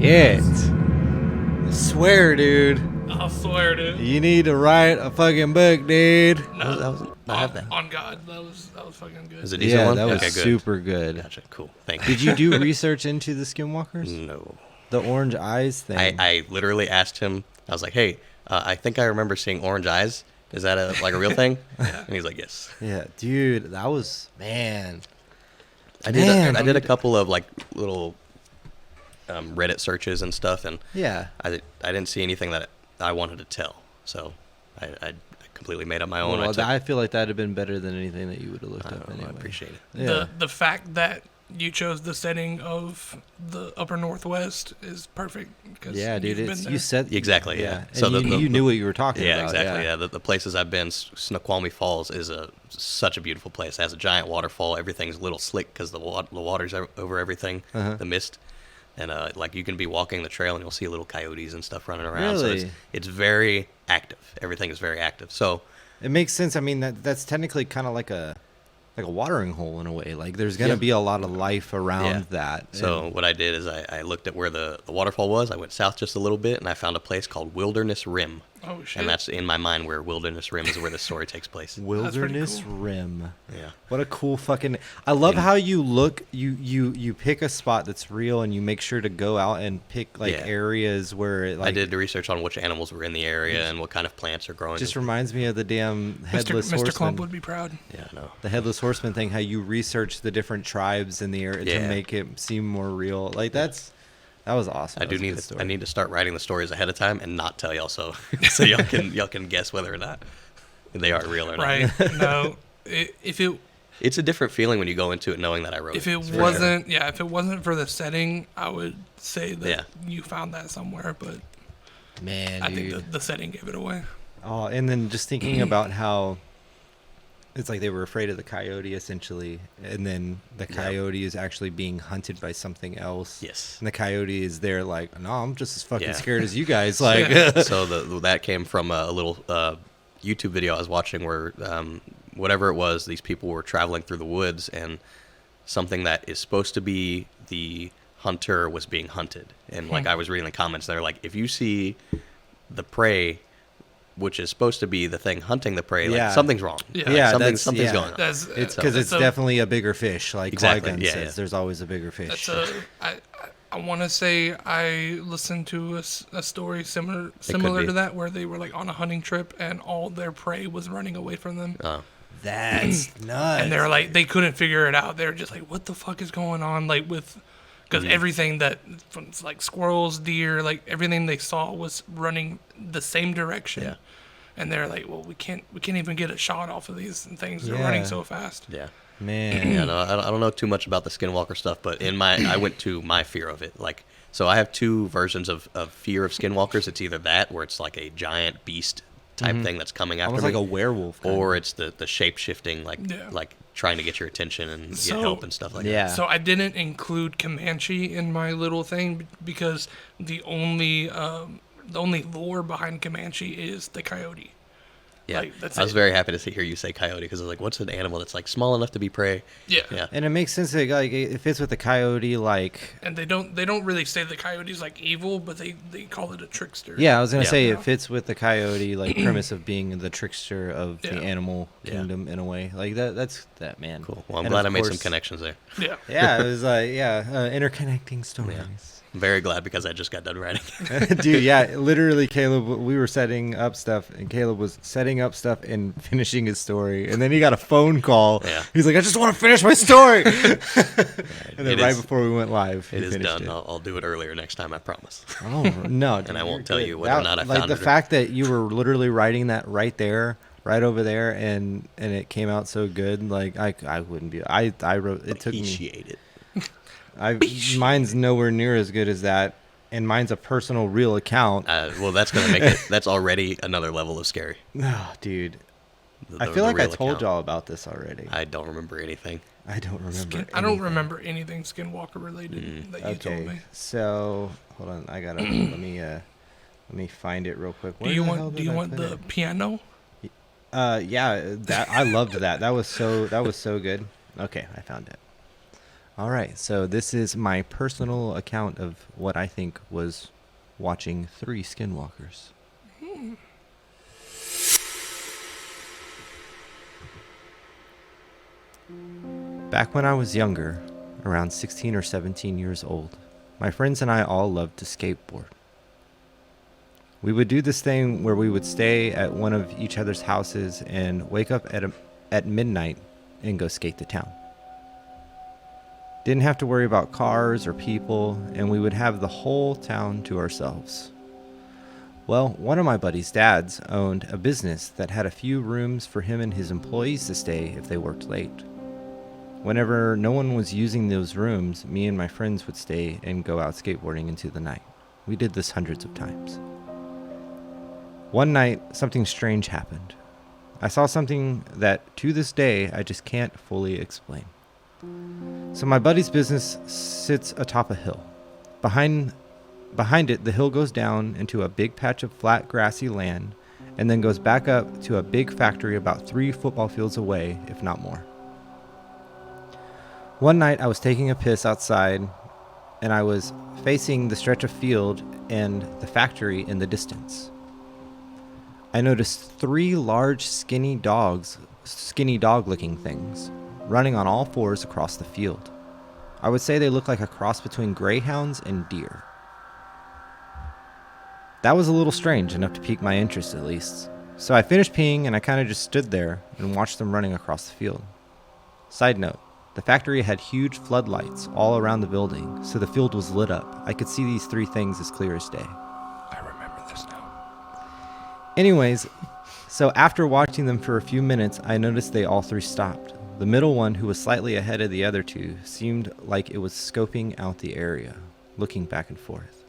Shit. I swear, dude. I'll swear, dude. You need to write a fucking book, dude. No, I have that. on God, that was fucking good. Is it a decent Yeah, one? that was Okay, good. super good. Gotcha, cool. Thank you. Did you do research into the Skinwalkers? No. The orange eyes thing? I literally asked him, I was like, hey, I think I remember seeing orange eyes. Is that a real thing? And he's like, yes. Yeah, dude, that was, man. I did a couple of little Reddit searches and stuff, and Yeah. I didn't see anything that I wanted to tell, so I completely made up my own. Well, I feel like that'd have been better than anything that you would have looked up I anyway. appreciate it. Yeah. The fact that you chose the setting of the upper northwest is perfect. Yeah, dude, you've it's been you there. said Exactly, yeah. And So you knew what you were talking Yeah, about. exactly. Yeah, the places I've been, Snoqualmie Falls is such a beautiful place. It has a giant waterfall. Everything's a little slick because the water's over everything, the mist. And you can be walking the trail and you'll see little coyotes and stuff running around. Really? So it's very active. Everything is very active. So It makes sense. I mean, that's technically kind of like a watering hole in a way. Like there's gonna be a lot of life around that. So what I did is I looked at where the waterfall was. I went south just a little bit, and I found a place called Wilderness Rim. Oh shit! And that's in my mind where Wilderness Rim is where the story takes place. Wilderness cool. Rim. Yeah. What a cool fucking. I love how you look. You pick a spot that's real, and you make sure to go out and pick areas where it, I did the research on which animals were in the area and what kind of plants are growing. Just reminds me of the damn headless horseman. Mr. Clump would be proud. Yeah, no. The headless horseman thing. How you research the different tribes in the area to make it seem more real. Like that was awesome. I need to start writing the stories ahead of time and not tell y'all so y'all can guess whether or not they are real or not. Right? No, if it It's a different feeling when you go into it knowing that I wrote If it. it for sure. wasn't, if it wasn't for the setting, I would say that Yeah. you found that somewhere. But Man, I dude. think the setting gave it away. Oh, and then just thinking about how it's like they were afraid of the coyote essentially, and then the coyote is actually being hunted by something else. Yes. And the coyote is there like, no, I'm just as fucking Yeah. scared as you guys. Like, So that came from a little YouTube video I was watching where whatever it was, these people were traveling through the woods, and something that is supposed to be the hunter was being hunted. And like I was reading the comments, they're like, if you see the prey, which is supposed to be the thing hunting the prey, like Yeah. something's wrong. Yeah. Like, Yeah, something's yeah. going on. That's it's because it's a- definitely a bigger fish. Like Exactly, Qui-Gon yeah, says, yeah. there's always a bigger fish. I want to say I listened to a story similar be. to that where they were like on a hunting trip and all their prey was running away from them. That's nuts. And they're like, they couldn't figure it out. They're just like, what the fuck is going on? Like because everything that from like squirrels, deer, like everything they saw was running the same direction. Yeah. And they're like, well, we can't even get a shot off of these things. They're running Yeah. so fast. Yeah. Man. Yeah, no, I don't know too much about the Skinwalker stuff, but I went to my fear of it. Like, so I have two versions of fear of Skinwalkers. It's either that, where it's like a giant beast type thing that's coming after Almost me, like a werewolf. kind or of. it's the shape shifting, like Yeah. like trying to get your attention and get So- help and stuff like Yeah. So I didn't include Comanche in my little thing because the only lore behind Comanche is the coyote. Yeah, Like, that's I was it. very happy to hear you say coyote because I was like, what's an animal that's like small enough to be prey? Yeah. Yeah, And it makes sense that like it fits with the coyote. Like, And they don't really say the coyote's like evil, but they call it a trickster. yeah, I was gonna Yeah. say Yeah. it fits with the coyote like premise of being the trickster of Yeah. the animal Yeah. kingdom in a way. Like that's that man. cool. Well, I'm And glad of I made some course- connections there. Yeah. Yeah, it was like interconnecting stories. I'm very glad because I just got done writing. Dude, yeah, literally, Caleb. We were setting up stuff, and Caleb was setting up stuff and finishing his story, and then he got a phone call. Yeah. He's like, "I just want to finish my story." And then It right is- before we went live, It he is finished done. it. I'll do it earlier next time, I promise. Oh no! Dude, I won't you're tell good. you whether or not I like found the it or- fact that you were literally writing that right there, right over there, and it came out so good. Like I wouldn't be. I wrote. It took me. Appreciate it. Mine's nowhere near as good as that, and mine's a personal, real account. Well, that's gonna make it. That's already another level of scary. Oh, dude. The- I the feel like I real told account. y'all about this already. I don't remember anything. I don't remember. I don't anything. remember anything Skinwalker related that you told Okay, me. so hold on. I gotta let me find it real quick. Do you want the piano? Yeah, that I loved that. That was so good. Okay, I found it. All right, so this is my personal account of what I think was watching 3 Skinwalkers. Back when I was younger, around 16 or 17 years old, my friends and I all loved to skateboard. We would do this thing where we would stay at one of each other's houses and wake up at midnight and go skate to town. Didn't have to worry about cars or people, and we would have the whole town to ourselves. Well, one of my buddy's dads owned a business that had a few rooms for him and his employees to stay if they worked late. Whenever no one was using those rooms, me and my friends would stay and go out skateboarding into the night. We did this hundreds of times. One night, something strange happened. I saw something that, to this day, I just can't fully explain. So my buddy's business sits atop a hill. Behind it, the hill goes down into a big patch of flat, grassy land, and then goes back up to a big factory about 3 football fields away, if not more. One night, I was taking a piss outside, and I was facing the stretch of field and the factory in the distance. I noticed 3 large, skinny dog-looking things, running on all 4s across the field. I would say they look like a cross between greyhounds and deer. That was a little strange, enough to pique my interest at least. So I finished peeing and I kind of just stood there and watched them running across the field. Side note, the factory had huge floodlights all around the building, so the field was lit up. I could see these 3 things as clear as day. I remember this now. Anyways, so after watching them for a few minutes, I noticed they all 3 stopped. The middle one, who was slightly ahead of the other two, seemed like it was scoping out the area, looking back and forth.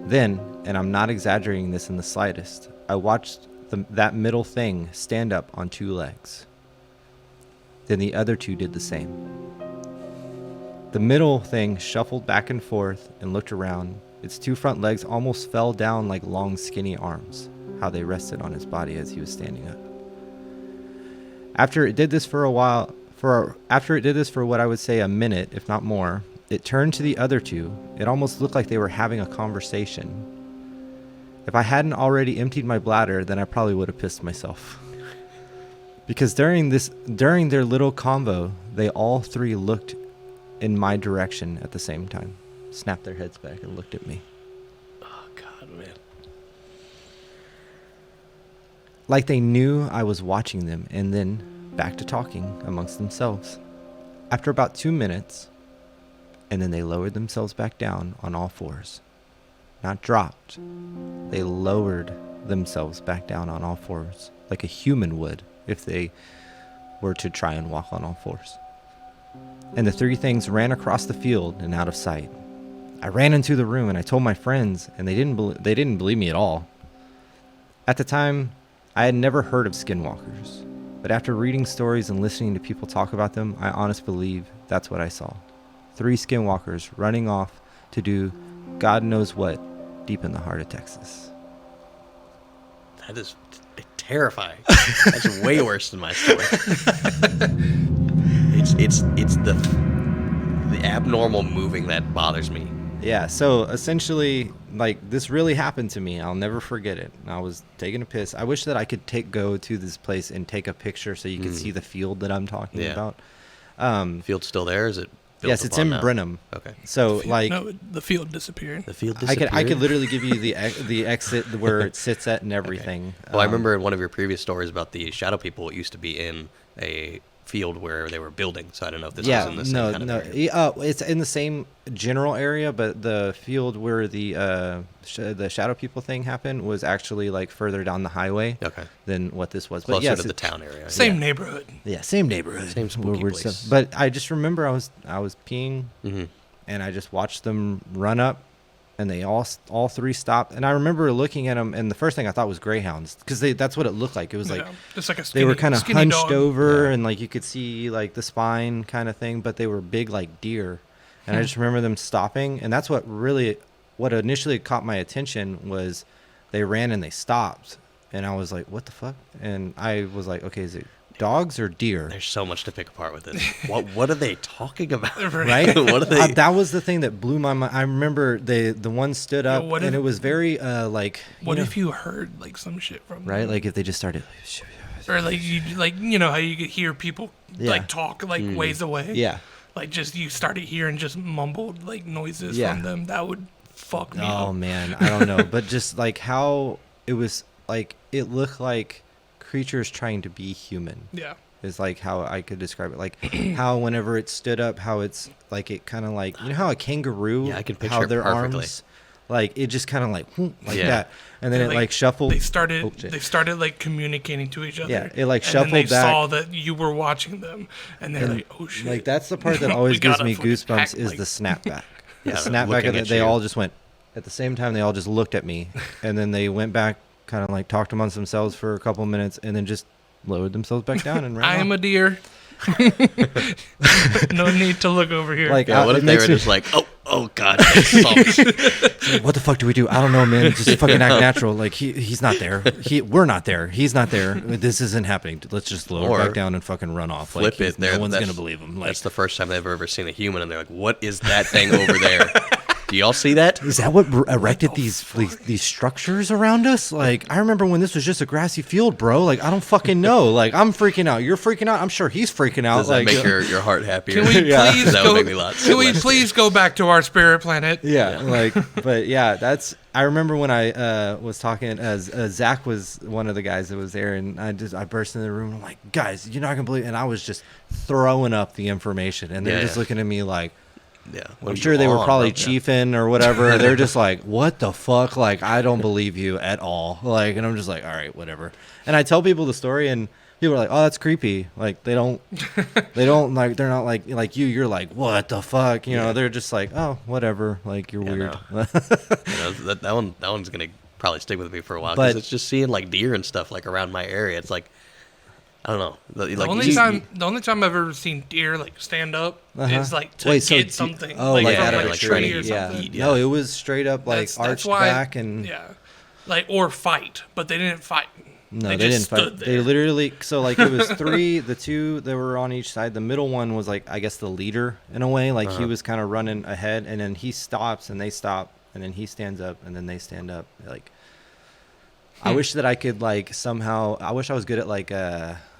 Then, and I'm not exaggerating this in the slightest, I watched that middle thing stand up on 2 legs. Then the other 2 did the same. The middle thing shuffled back and forth and looked around. Its 2 front legs almost fell down like long, skinny arms, how they rested on his body as he was standing up. After it did this for what I would say a minute, if not more, it turned to the other 2. It almost looked like they were having a conversation. If I hadn't already emptied my bladder, then I probably would have pissed myself. Because during their little convo, they all 3 looked in my direction at the same time, snapped their heads back and looked at me. Oh, God, man. Like they knew I was watching them, and then back to talking amongst themselves. After about 2 minutes, and then they lowered themselves back down on all 4s. Not dropped. They lowered themselves back down on all 4s, like a human would if they were to try and walk on all 4s. And the 3 things ran across the field and out of sight. I ran into the room and I told my friends, and they didn't believe me at all. At the time, I had never heard of Skinwalkers, but after reading stories and listening to people talk about them, I honestly believe that's what I saw. 3 Skinwalkers running off to do God knows what deep in the heart of Texas. That is terrifying. That's way worse than my story. It's the abnormal moving that bothers me. Yeah, so essentially, like, this really happened to me. I'll never forget it. I was taking a piss. I wish that I could go to this place and take a picture so you could see the field that I'm talking about. Field's still there? Is it built Yes, it's upon in now? Brenham. Okay. So, like... No, the field disappeared. The field I disappeared? could literally give you the exit where it sits at and everything. Okay. Well, I remember in one of your previous stories about the shadow people, it used to be in a field where they were building, so I don't know if this was in the same kind of area. It's in the same general area, but the field where the shadow people thing happened was actually like further down the highway than what this was. Closer but yes, to the town area. Same neighborhood. Yeah, same neighborhood. Same spooky Weird place. stuff. But I just remember I was peeing, and I just watched them run up, and they all 3 stopped. And I remember looking at them, and the first thing I thought was greyhounds, because that's what it looked like. It was like just like a skinny, they were kind of skinny hunched dog. over, and like you could see like the spine kind of thing, but they were big like deer. And I just remember them stopping, and that's what initially caught my attention was they ran and they stopped, and I was like, what the fuck? And I was like, okay, is it dogs or deer? There's so much to pick apart with this. What are they talking about? Right? What are they? That was the thing that blew my mind. I remember the one stood up, and it was very like. What if you heard like some shit from them? Right? Like if they just started. Or like you know how you could hear people like talk like ways away. Yeah. Like just you started hearing just mumbled like noises from them. That would fuck me up. Oh man, I don't know, but just like how it was like it looked like creatures trying to be human. Yeah. Is like how I could describe it. Like how whenever it stood up, how it's like it kind of like you know how a kangaroo. Yeah, I can picture how it their perfectly. arms, like it just kind of like that, and then it like shuffled. They started like communicating to each other. Yeah, it like and shuffled then they back. saw that you were watching them, and they're like, "Oh shit!" Like that's the part that always We gives gotta me fucking goosebumps act is like- the snapback. Yeah, The snapback, looking and at they you. all just went at the same time. They all just looked at me, and then they went back, kind of like talked amongst themselves for a couple minutes, and then just lowered themselves back down and ran I am off. a deer. No need to look over here. Like, Yeah, what it if they makes were me- just like, oh God, they saw me. What the fuck do we do? I don't know, man. Just fucking act natural. Like he's not there. We're not there. He's not there. This isn't happening. Let's just lower Or back down and fucking run off. Like, Flip it. No one's That's- gonna believe him. Like, That's the first time they've ever seen a human, and they're like, "What is that thing over there? Do y'all see that?" is that what erected these structures around us? Like, I remember when this was just a grassy field, bro. Like, I don't fucking know. Like, I'm freaking out. You're freaking out. I'm sure he's freaking out. Does that like, make your heart happier? Can we please That go? would make me lots. Can we please go back to our spirit planet? yeah, like, but yeah, that's. I remember when I was talking as Zach was one of the guys that was there, and I burst in the room. I'm like, guys, you're not gonna believe, and I was just throwing up the information, and they're just looking at me like. Yeah, I'm sure they were probably chiefing or whatever. They're just like, what the fuck? Like, I don't believe you at all. Like, and I'm just like, all right, whatever. And I tell people the story, and people are like, "Oh, that's creepy." Like they don't like they're not like you. You're like, "What the fuck?" You know, they're just like, "Oh, whatever." Like you're weird. No. that one's gonna probably stick with me for a while because But- it's just seeing like deer and stuff like around my area. It's like I don't know. The only time I've ever seen deer like stand up is like to Wait, so get do- something. oh, like, like from, out of like a a tree. tree or Yeah. something. No, it was straight up like That's arched why- back and yeah, like or fight, but they didn't fight. no, they just didn't stood fight. They there. literally so like it was three. The two that were on each side. The middle one was like I guess the leader in a way. Like he was kind of running ahead, and then he stops and they stop, and then he stands up and then they stand up. Like I wish that I could like somehow. I wish I was good at like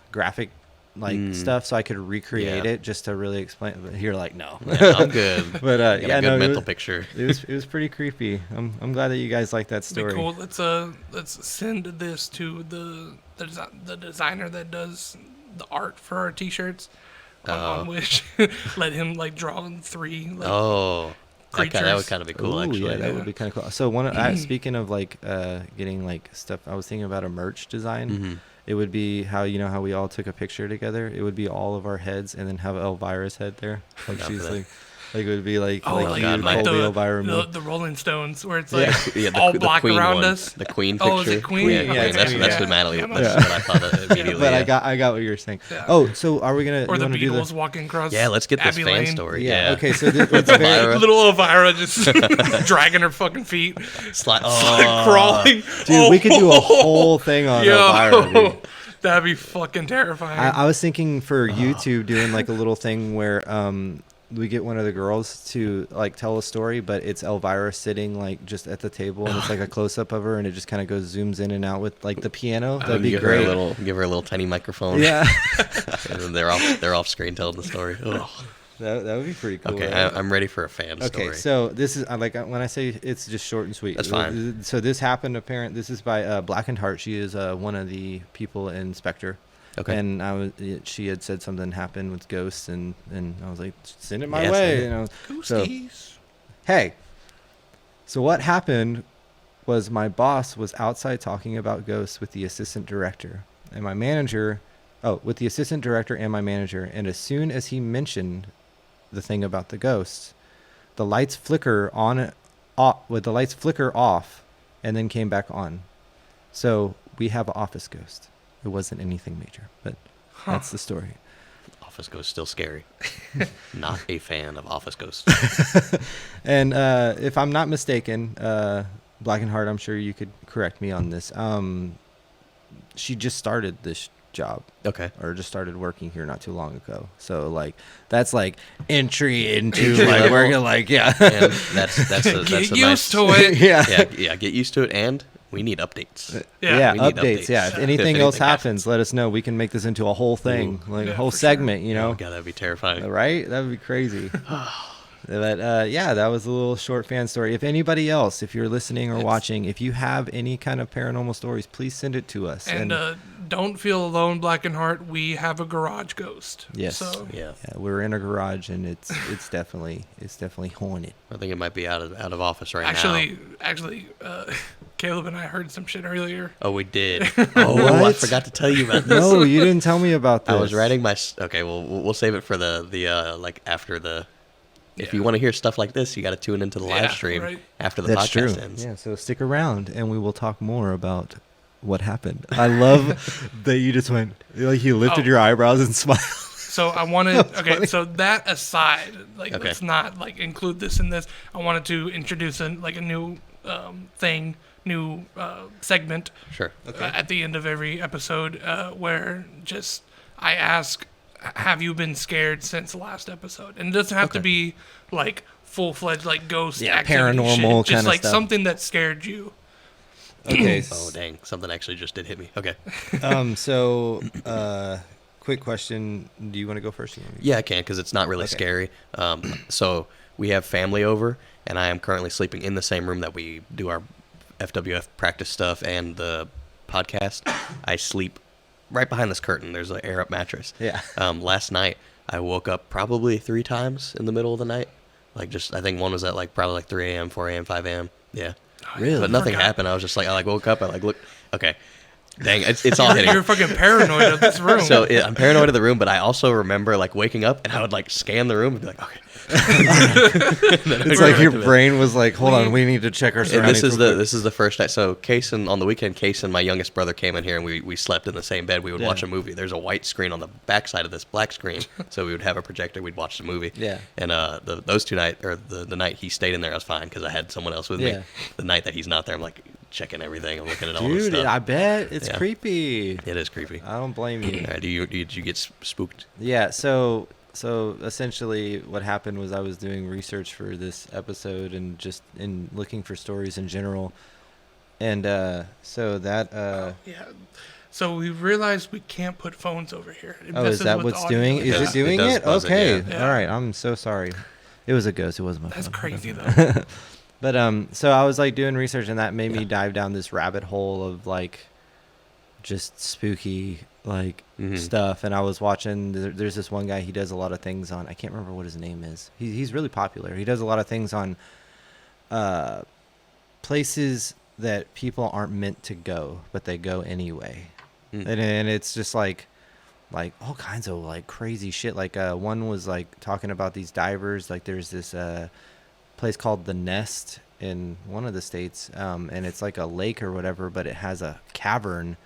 graphic like stuff so I could recreate it just to really explain. But you're like no, Yeah, I'm good. but Got yeah, a good no, mental picture. it was pretty creepy. I'm glad that you guys like that Be story. cool. Let's send this to the designer that does the art for our t-shirts. On which let him like draw 3 like That creatures. would kind of be cool, Ooh, actually. yeah, that would be kind of cool. So speaking of like getting like stuff, I was thinking about a merch design. Mm-hmm. It would be how how we all took a picture together. It would be all of our heads, and then have Elvira's head there. Like Down she's for that. like it would be like Oh, like like, you, God, Kolby, Elvira, me. the Rolling Stones, where it's like Yeah, all the black Queen around one. us. The Queen picture. Oh, is it Queen? Yeah, Yeah, Queen. That's Queen, that's yeah. what Natalie. Yeah. That's what I thought of immediately. But yeah. I got what you're saying. Yeah. Oh, so are we gonna? Or you the wanna do Beatles walking across. Yeah, let's get this Abbey fan Lane. story. Yeah. Yeah. Okay. So it's very, Elvira. Little Elvira just dragging her fucking feet, Oh, crawling. dude. We could do a whole thing on Elvira, dude. That'd be fucking terrifying. I was thinking for YouTube doing like a little thing where we get one of the girls to like tell a story, but it's Elvira sitting like just at the table, and it's like a close up of her, and it just kind of goes zooms in and out with like the piano. That'd be give great. Give her a little tiny microphone. Yeah, And then they're off screen telling the story. Ugh. that would be pretty cool. Okay, right? I'm ready for a fan Okay, story. so this is like when I say it's just short and sweet. That's fine. So this happened. This is by Blackened Heart. She is one of the people in Spectre. Okay. And she had said something happened with ghosts, and I was like, send it my Yeah, way, send it. So Ghosties. hey, so what happened was my boss was outside talking about ghosts with the assistant director and my manager. Oh, with the assistant director and my manager. And as soon as he mentioned the thing about the ghosts, the lights flicker off, and then came back on. So we have an office ghost. It wasn't anything major, but that's the story. Office Ghost still scary. Not a fan of Office Ghosts. And if I'm not mistaken, Black and Heart, I'm sure you could correct me on this. She just started this job. Okay. Or just started working here not too long ago. So like that's like entry into like we're gonna like yeah. And that's a Get nice, used to it. Yeah, get used to it, and we need updates. Yeah, We need updates. Yeah, if updates. anything If else anything happens, let us know. We can make this into a whole thing, like a Yeah, whole for sure. segment. You know, Oh god, that'd be terrifying. right? That would be crazy. But yeah, that was a little short fan story. If anybody else, if you're listening or watching, if you have any kind of paranormal stories, please send it to us. And don't feel alone, Black and Heart. We have a garage ghost. Yes. So Yeah. yeah, we're in a garage, and it's definitely haunted. I think it might be out of office right now. actually, Caleb and I heard some shit earlier. Oh, we did. Oh, I What? forgot to tell you about this. No, you didn't tell me about this. I was writing my. Okay, well, we'll save it for the like after the. If you want to hear stuff like this, you got to tune into the live Yeah, stream right. after the That's podcast true. ends. Yeah, so stick around, and we will talk more about what happened. I love that you just went like you lifted Oh. your eyebrows and smiled. So I wanted. Okay, so that aside, like Okay. let's not like include this in this. I wanted to introduce a new new segment. Sure. At the end of every episode, where just I ask, have you been scared since the last episode? And it doesn't have to be like full-fledged like ghost activity paranormal shit. Just kinda like stuff. something that scared you. Okay. Oh dang! Something actually just did hit me. Okay. So quick question. Do you want to go first? Yeah, I can because it's not really Okay. scary. So we have family over, and I am currently sleeping in the same room that we do our FWF practice stuff and the podcast. I sleep right behind this curtain. There's an air up mattress. Yeah. Last night I woke up probably 3 times in the middle of the night. Like just I think one was at like probably like 3 a.m., 4 a.m., 5 a.m. Yeah. Really? But nothing Forgot. happened. I was just like I woke up. I like look. Okay. Dang, it's all hitting. You're fucking paranoid of this room. So I'm paranoid of the room, but I also remember like waking up and I would like scan the room and be like, okay. It's like your brain was like, hold on, we need to check our And surroundings. this is the first night. So on the weekend, Case and my youngest brother came in here and we slept in the same bed. We would watch a movie. There's a white screen on the back side of this black screen, so we would have a projector. We'd watch the movie. Yeah. And those 2 nights, or the night he stayed in there, I was fine because I had someone else with me. Yeah. The night that he's not there, I'm like checking everything. I'm looking at all this Dude, stuff. I bet it's Yeah. creepy. It is creepy. I don't blame you. All right, did you get spooked? Yeah, so essentially what happened was I was doing research for this episode and just in looking for stories in general. And so that Yeah. So we realized we can't put phones over here. It oh, is messes that with what's the audio. doing? Is does- it doing it does it? buzz it, Okay. yeah. All right. I'm so sorry. It was a ghost. It wasn't my That's phone. crazy though. But so I was like doing research and that made me dive down this rabbit hole of like just spooky like stuff. And I was watching. There's this one guy. He does a lot of things on. I can't remember what his name is. He's really popular. He does a lot of things on places that people aren't meant to go, but they go anyway. And it's just like all kinds of like crazy shit. Like one was like talking about these divers. Like there's this place called The Nest in one of the states, and it's like a lake or whatever, but it has a cavern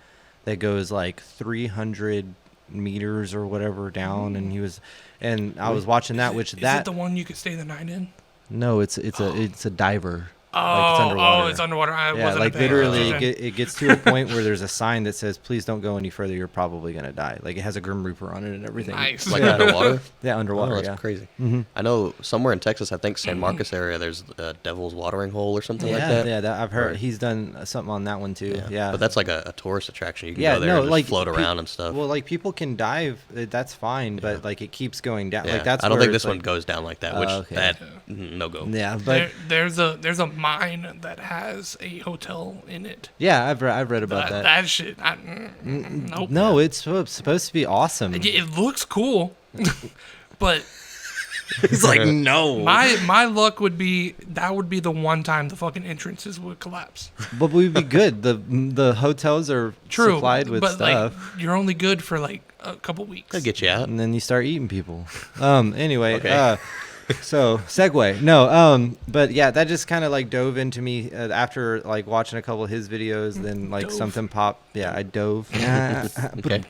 that goes like 300 meters or whatever down. And I was watching that, which Is that it the one you could stay the night in? no, it's a diver. Oh, Like, it's underwater. it's underwater. I Yeah, wasn't like paying literally, attention. it gets to a point where there's a sign that says, "Please don't go any further. You're probably gonna die." Like it has a Grim Reaper on it and everything. Nice. Like Yeah. underwater? Yeah, Oh, underwater. that's yeah. crazy. Mhm. I know somewhere in Texas, I think San Marcos area, there's a Devil's Watering Hole or something Yeah, like that. yeah. I've heard Right. he's done something on that one too. Yeah. But that's like a tourist attraction. You can yeah, go there no, and just like float pe- around and stuff. Well, like people can dive. That's fine, but like it keeps going down. Like that's. I don't where think it's this one like- goes down like that, which okay. no go. Yeah, but there's a mine that has a hotel in it. yeah, I've read about that. That shit. Nope. No, it's supposed to be awesome. It looks cool, but He's like, no. my luck would be that would be the one time the fucking entrances would collapse. But we'd be good. The hotels are True, supplied with but stuff. like you're only good for like a couple weeks. Could get you out. And then you start eating people. Anyway, Okay. so segue. No, but yeah, that just kind of like dove into me after like watching a couple of his videos. Then like Dove. something popped. Yeah, I dove. Okay.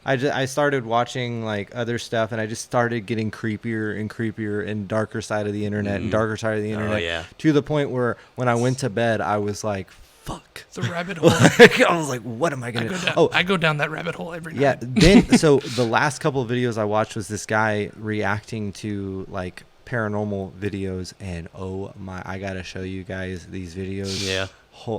I started watching like other stuff, and I just started getting creepier and creepier and darker side of the internet and darker side of the internet. yeah. To the point where when I went to bed, I was like, "Fuck." It's a rabbit hole. I was like, "What am I gonna do?" I go down that rabbit hole every night. Yeah. Then so the last couple of videos I watched was this guy reacting to like paranormal videos, and oh my, I gotta show you guys these videos. Yeah.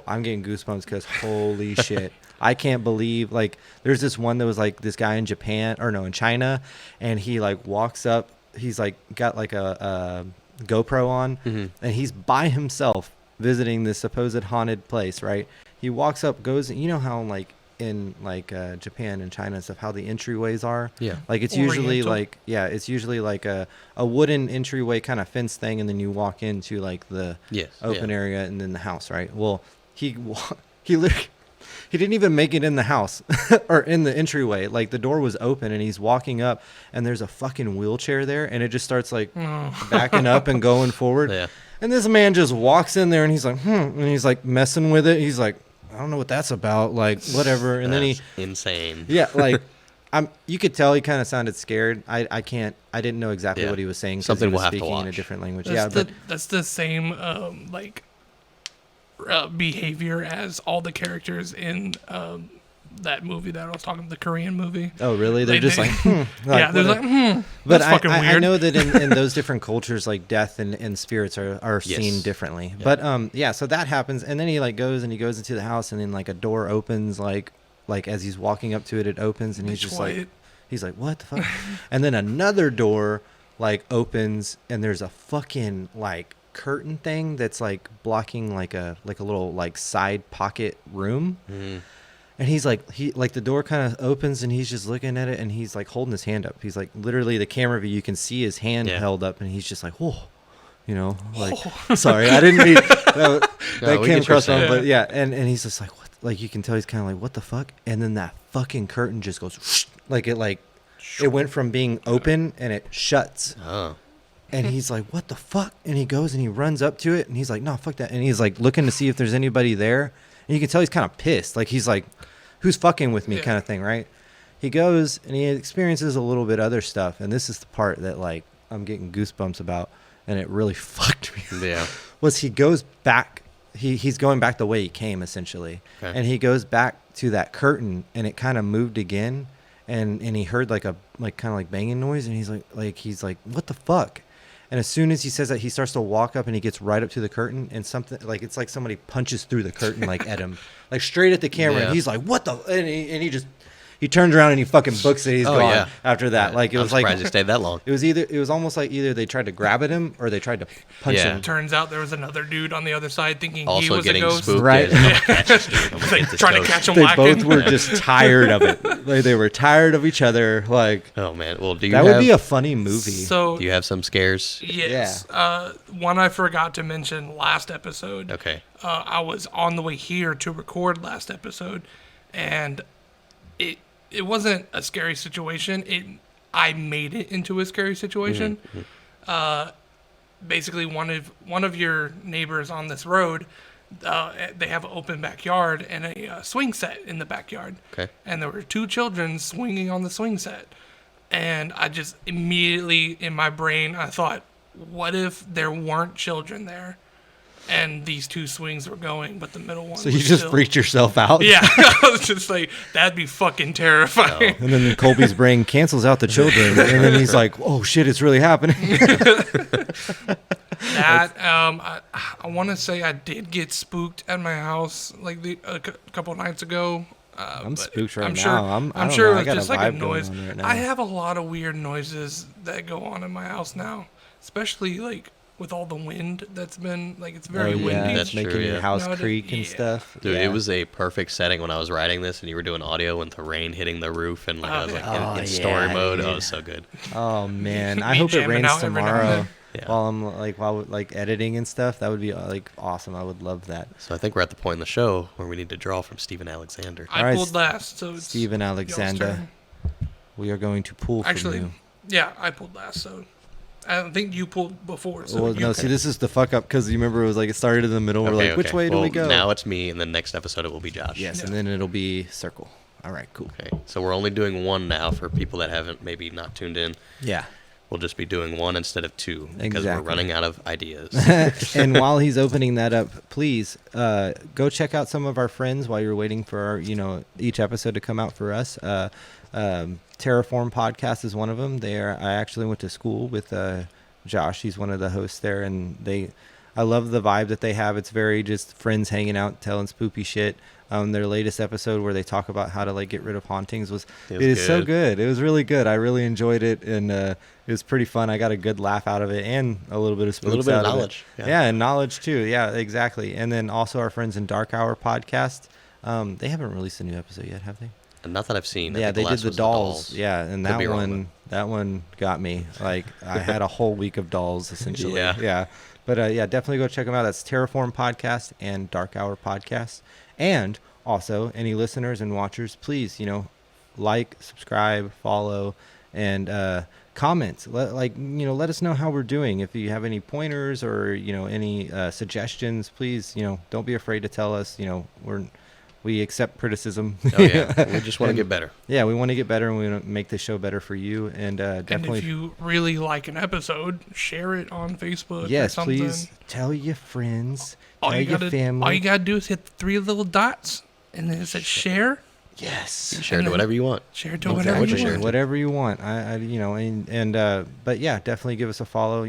I'm getting goosebumps because holy shit. I can't believe like there's this one that was like this guy in China, and he like walks up, he's like got like a GoPro on, and he's by himself visiting this supposed haunted place, right? He walks up, goes, you know how like in like Japan and China and stuff, how the entryways are? Yeah. Like it's usually Oriental. like, yeah, it's usually like a wooden entryway kind of fence thing, and then you walk into like the Yes. open area and then the house, right? Well, he literally, he didn't even make it in the house or in the entryway. Like the door was open and he's walking up and there's a fucking wheelchair there, and it just starts like backing up and going forward. Yeah. And this man just walks in there and he's like, and he's like messing with it. He's like, I don't know what that's about. Like whatever. And then he, That's insane. yeah, like you could tell he kind of sounded scared. I didn't know exactly Yeah. what he was saying. 'Cause Something he was we'll have to speaking in a watch. different language. That's Yeah, that's the same behavior as all the characters in that movie that I was talking, the Korean movie. oh really? They're They- just they- like, Yeah, they're whatever. like, But that's fucking I weird. know that in those different cultures, like death and spirits are Yes. seen differently. Yeah. But yeah, so that happens, and then he like goes into the house, and then like a door opens, like as he's walking up to it, it opens, and he's Bitch just Wyatt. like, he's like, what the fuck? And then another door like opens, and there's a fucking like curtain thing that's like blocking like a little like side pocket room. And he's like, the door kind of opens and he's just looking at it, and he's like holding his hand up. He's like, literally the camera view, you can see his hand Yeah. held up, and he's just like, whoa, you know, like, sorry, I didn't mean that No, we came get your across wrong, saying. but yeah. And he's just like, what? like you can tell he's kind of like, what the fuck? And then that fucking curtain just goes like it went from being open and it shuts. Oh. And he's like, what the fuck? And he goes and he runs up to it and he's like, no, fuck that. And he's like looking to see if there's anybody there. And you can tell he's kind of pissed. Like he's like, who's fucking with me kind of thing, right? He goes and he experiences a little bit other stuff. And this is the part that like I'm getting goosebumps about. And it really fucked me. Yeah. Was he goes back. He's going back the way he came essentially. Okay. And he goes back to that curtain and it kind of moved again. And he heard like a kind of like banging noise. And he's like, what the fuck? And as soon as he says that, he starts to walk up and he gets right up to the curtain and something like it's like somebody punches through the curtain like at him, like straight at the camera. And he's like, "What the?" And he turns around and he fucking books it. He's gone after that. Like it was I'm surprised like he stayed that long. It was almost like either they tried to grab at him or they tried to punch him. Turns out there was another dude on the other side thinking Also he was a getting ghost. spooked. Right. Like, trying to catch him They lacking. both were just tired of it. Like they were tired of each other. Like Oh man. Well, that would be a funny movie. So Do you have some scares? yes, one I forgot to mention last episode. Okay. I was on the way here to record last episode, and it wasn't a scary situation. I made it into a scary situation. Mm-hmm. Basically, one of your neighbors on this road, they have an open backyard and a swing set in the backyard. Okay. And there were 2 children swinging on the swing set, and I just immediately in my brain I thought, what if there weren't children there? And these 2 swings were going, but the middle one. So you was just still... freaked yourself out. Yeah, I was just like, that'd be fucking terrifying. And then Colby's brain cancels out the children, and then he's like, "Oh shit, it's really happening." That I want to say I did get spooked at my house like a couple of nights ago. I'm but spooked right I'm sure, now. I'm sure know. it was just like a noise. Right now. I have a lot of weird noises that go on in my house now, especially like with all the wind that's been like it's very windy. That's making true, your yeah. house Nowadays- creak and yeah. stuff. Dude, Yeah. it was a perfect setting when I was writing this, and you were doing audio with the rain hitting the roof, and like I was like in story mode. dude. Oh, it was so good. Oh man, I Me hope it jamming rains out every now and tomorrow. then. Yeah. While editing and stuff. That would be like awesome. I would love that. So I think we're at the point in the show where we need to draw from Stephen Alexander. I All right, pulled last, so it's Steven y'all's Alexander, turn. we are going to pull from Actually, you. yeah, I pulled last, so I don't think you pulled before. So Well, you no, see, this is the fuck up because you remember it was like it started in the middle. We're like, which way do Well, we go? Now it's me, and the next episode it will be Josh. Yes, Yeah. and then it'll be circle. All right, cool. Okay. So we're only doing one now for people that haven't maybe not tuned in. Yeah. We'll just be doing one instead of 2 because Exactly. we're running out of ideas. And while he's opening that up, please go check out some of our friends while you're waiting for our, each episode to come out for us. Terraform Podcast is one of them. I actually went to school with Josh. He's one of the hosts there, and I love the vibe that they have. It's very just friends hanging out, telling spoopy shit. Their latest episode where they talk about how to like get rid of hauntings it is so good. It was really good. I really enjoyed it, and it was pretty fun. I got a good laugh out of it and a little bit of spooks A little bit of out knowledge. it. Yeah, and knowledge too. Yeah, exactly. And then also our friends in Dark Hour Podcast. They haven't released a new episode yet, have they? And not that I've seen. I Yeah, think they the did last the was dolls. Yeah, and Could be wrong, that one got me. Like I had a whole week of dolls essentially. Yeah. But yeah, definitely go check them out. That's Terraform Podcast and Dark Hour Podcast. And also, any listeners and watchers, please, like, subscribe, follow, and comment. Let us know how we're doing. If you have any pointers or any suggestions, please, don't be afraid to tell us. We accept criticism. Oh yeah, we just want to get better. Yeah, we want to get better, and we want to make the show better for you. And definitely, And if you really like an episode, share it on Facebook. yes, or something. please tell your friends, All tell you your gotta, family. all you gotta do is hit the 3 little dots, and then it says share. Yes, Share to whatever you want. Share to Don't care whatever what you you share want. to. whatever you want. But yeah, definitely give us a follow.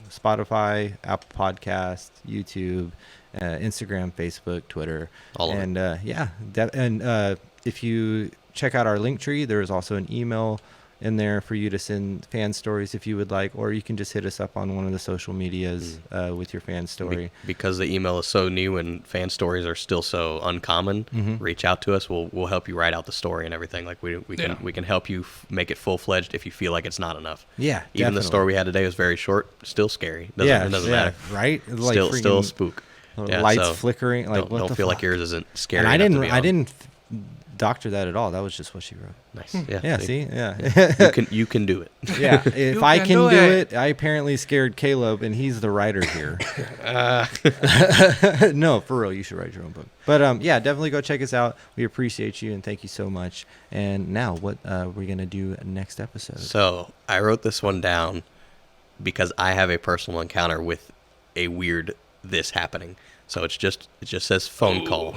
Spotify, Apple Podcast, YouTube, Instagram, Facebook, Twitter, All of and if you check out our link tree, there is also an email in there for you to send fan stories if you would like, or you can just hit us up on one of the social medias with your fan story. Because the email is so new and fan stories are still so uncommon, reach out to us. We'll help you write out the story and everything. Like we can help you make it full-fledged if you feel like it's not enough. Yeah, Even the definitely. story we had today was very short, still scary. It doesn't matter. Right? Still a spook. Yeah, lights so flickering. Like, what don't the feel like fuck? yours isn't scary. And I enough to didn't. be I on. didn't doctor that at all. That was just what she wrote. Nice. Yeah. Yeah. See. Yeah. You can do it. Yeah. If You I can can do do it. it, I apparently scared Caleb, and he's the writer here. No, for real, you should write your own book. But yeah, definitely go check us out. We appreciate you and thank you so much. And now, what we're gonna do next episode? So I wrote this one down because I have a personal encounter with a weird this happening. So it just says phone call.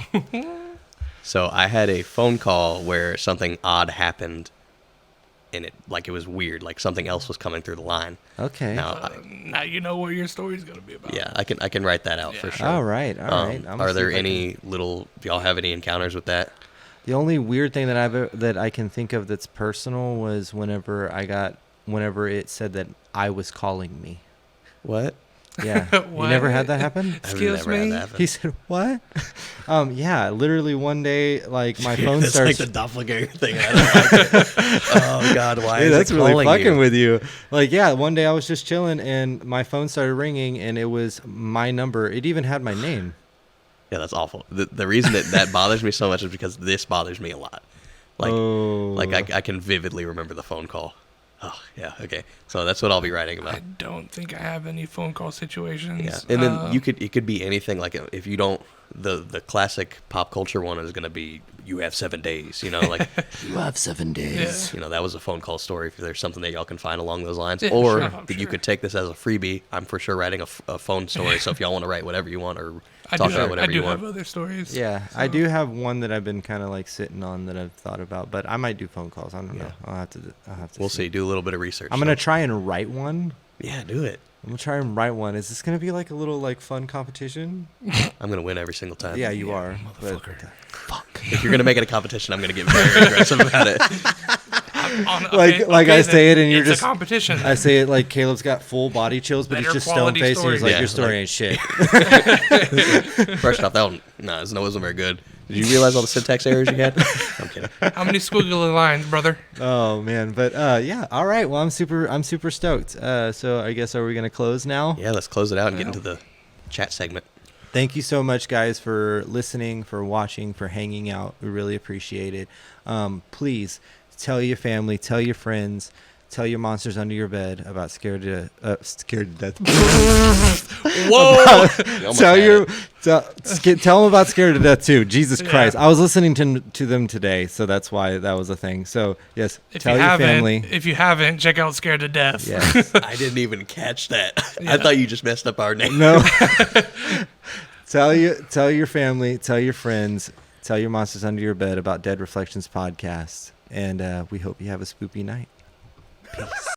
So I had a phone call where something odd happened, and it was weird, like something else was coming through the line. Okay. Now, Now you know what your story's gonna be about. yeah, I can write that out for Yeah. sure. All right. All right. Are there any little? Do y'all have any encounters with that? The only weird thing that I can think of that's personal was whenever it said that I was calling me. What? Yeah. You What? never had that happen? I've Excuse never had me? that happen. He said, "What?" Yeah, literally one day, like my phone It's starts. like the doppelganger thing. I don't like it. Oh God, why Dude, is that's it really calling fucking you? with you. Like, yeah, one day I was just chilling and my phone started ringing and it was my number. It even had my name. Yeah, that's awful. The reason that bothers me so much is because this bothers me a lot. Like I can vividly remember the phone call. Oh yeah, okay. So that's what I'll be writing about. I don't think I have any phone call situations. Yeah, and then it could be anything. Like if you don't, the classic pop culture one is gonna be you have 7 days. You know, like You have 7 days. you know that was a phone call story. If there's something that y'all can find along those lines, Yeah, or sure, I'm that you sure. could take this as a freebie. I'm for sure writing a phone story. So if y'all want to write whatever you want or I talk do about have, whatever I do you have want. other stories. Yeah, I do have one that I've been kind of like sitting on that I've thought about, but I might do phone calls. I don't know. I'll have to. We'll see. Do a little bit of research. I'm gonna try and write one. Yeah, do it. I'm gonna try and write one. Is this gonna be like a little like fun competition? I'm gonna win every single time. Yeah, you are. But If you're gonna make it a competition, I'm gonna get very aggressive about it. Like I say it and you're it's just- a competition. I say it like Caleb's got full body chills, but he's Better just stone quality faced and he's like, stories. Yeah, your story like- ain't shit. First off, that one, it wasn't very good. Did you realize all the syntax errors you had? I'm kidding. How many squiggly lines, brother? Oh man, but yeah. All right. Well, I'm super stoked. So I guess are we gonna close now? Yeah, let's close it out and get into the chat segment. Thank you so much, guys, for listening, for watching, for hanging out. We really appreciate it. Please tell your family, tell your friends, tell your monsters under your bed about scared to death. Whoa! Tell them about scared to death too. Jesus Yeah. Christ, I was listening to them today, so that's why that was a thing. So yes, If tell you your haven't, family. if you haven't, check out Scared to Death. Yes. I didn't even catch that. Yeah. I thought you just messed up our name. No. Tell your family, tell your friends, tell your monsters under your bed about Dead Reflections podcast, and we hope you have a spoopy night. Peace.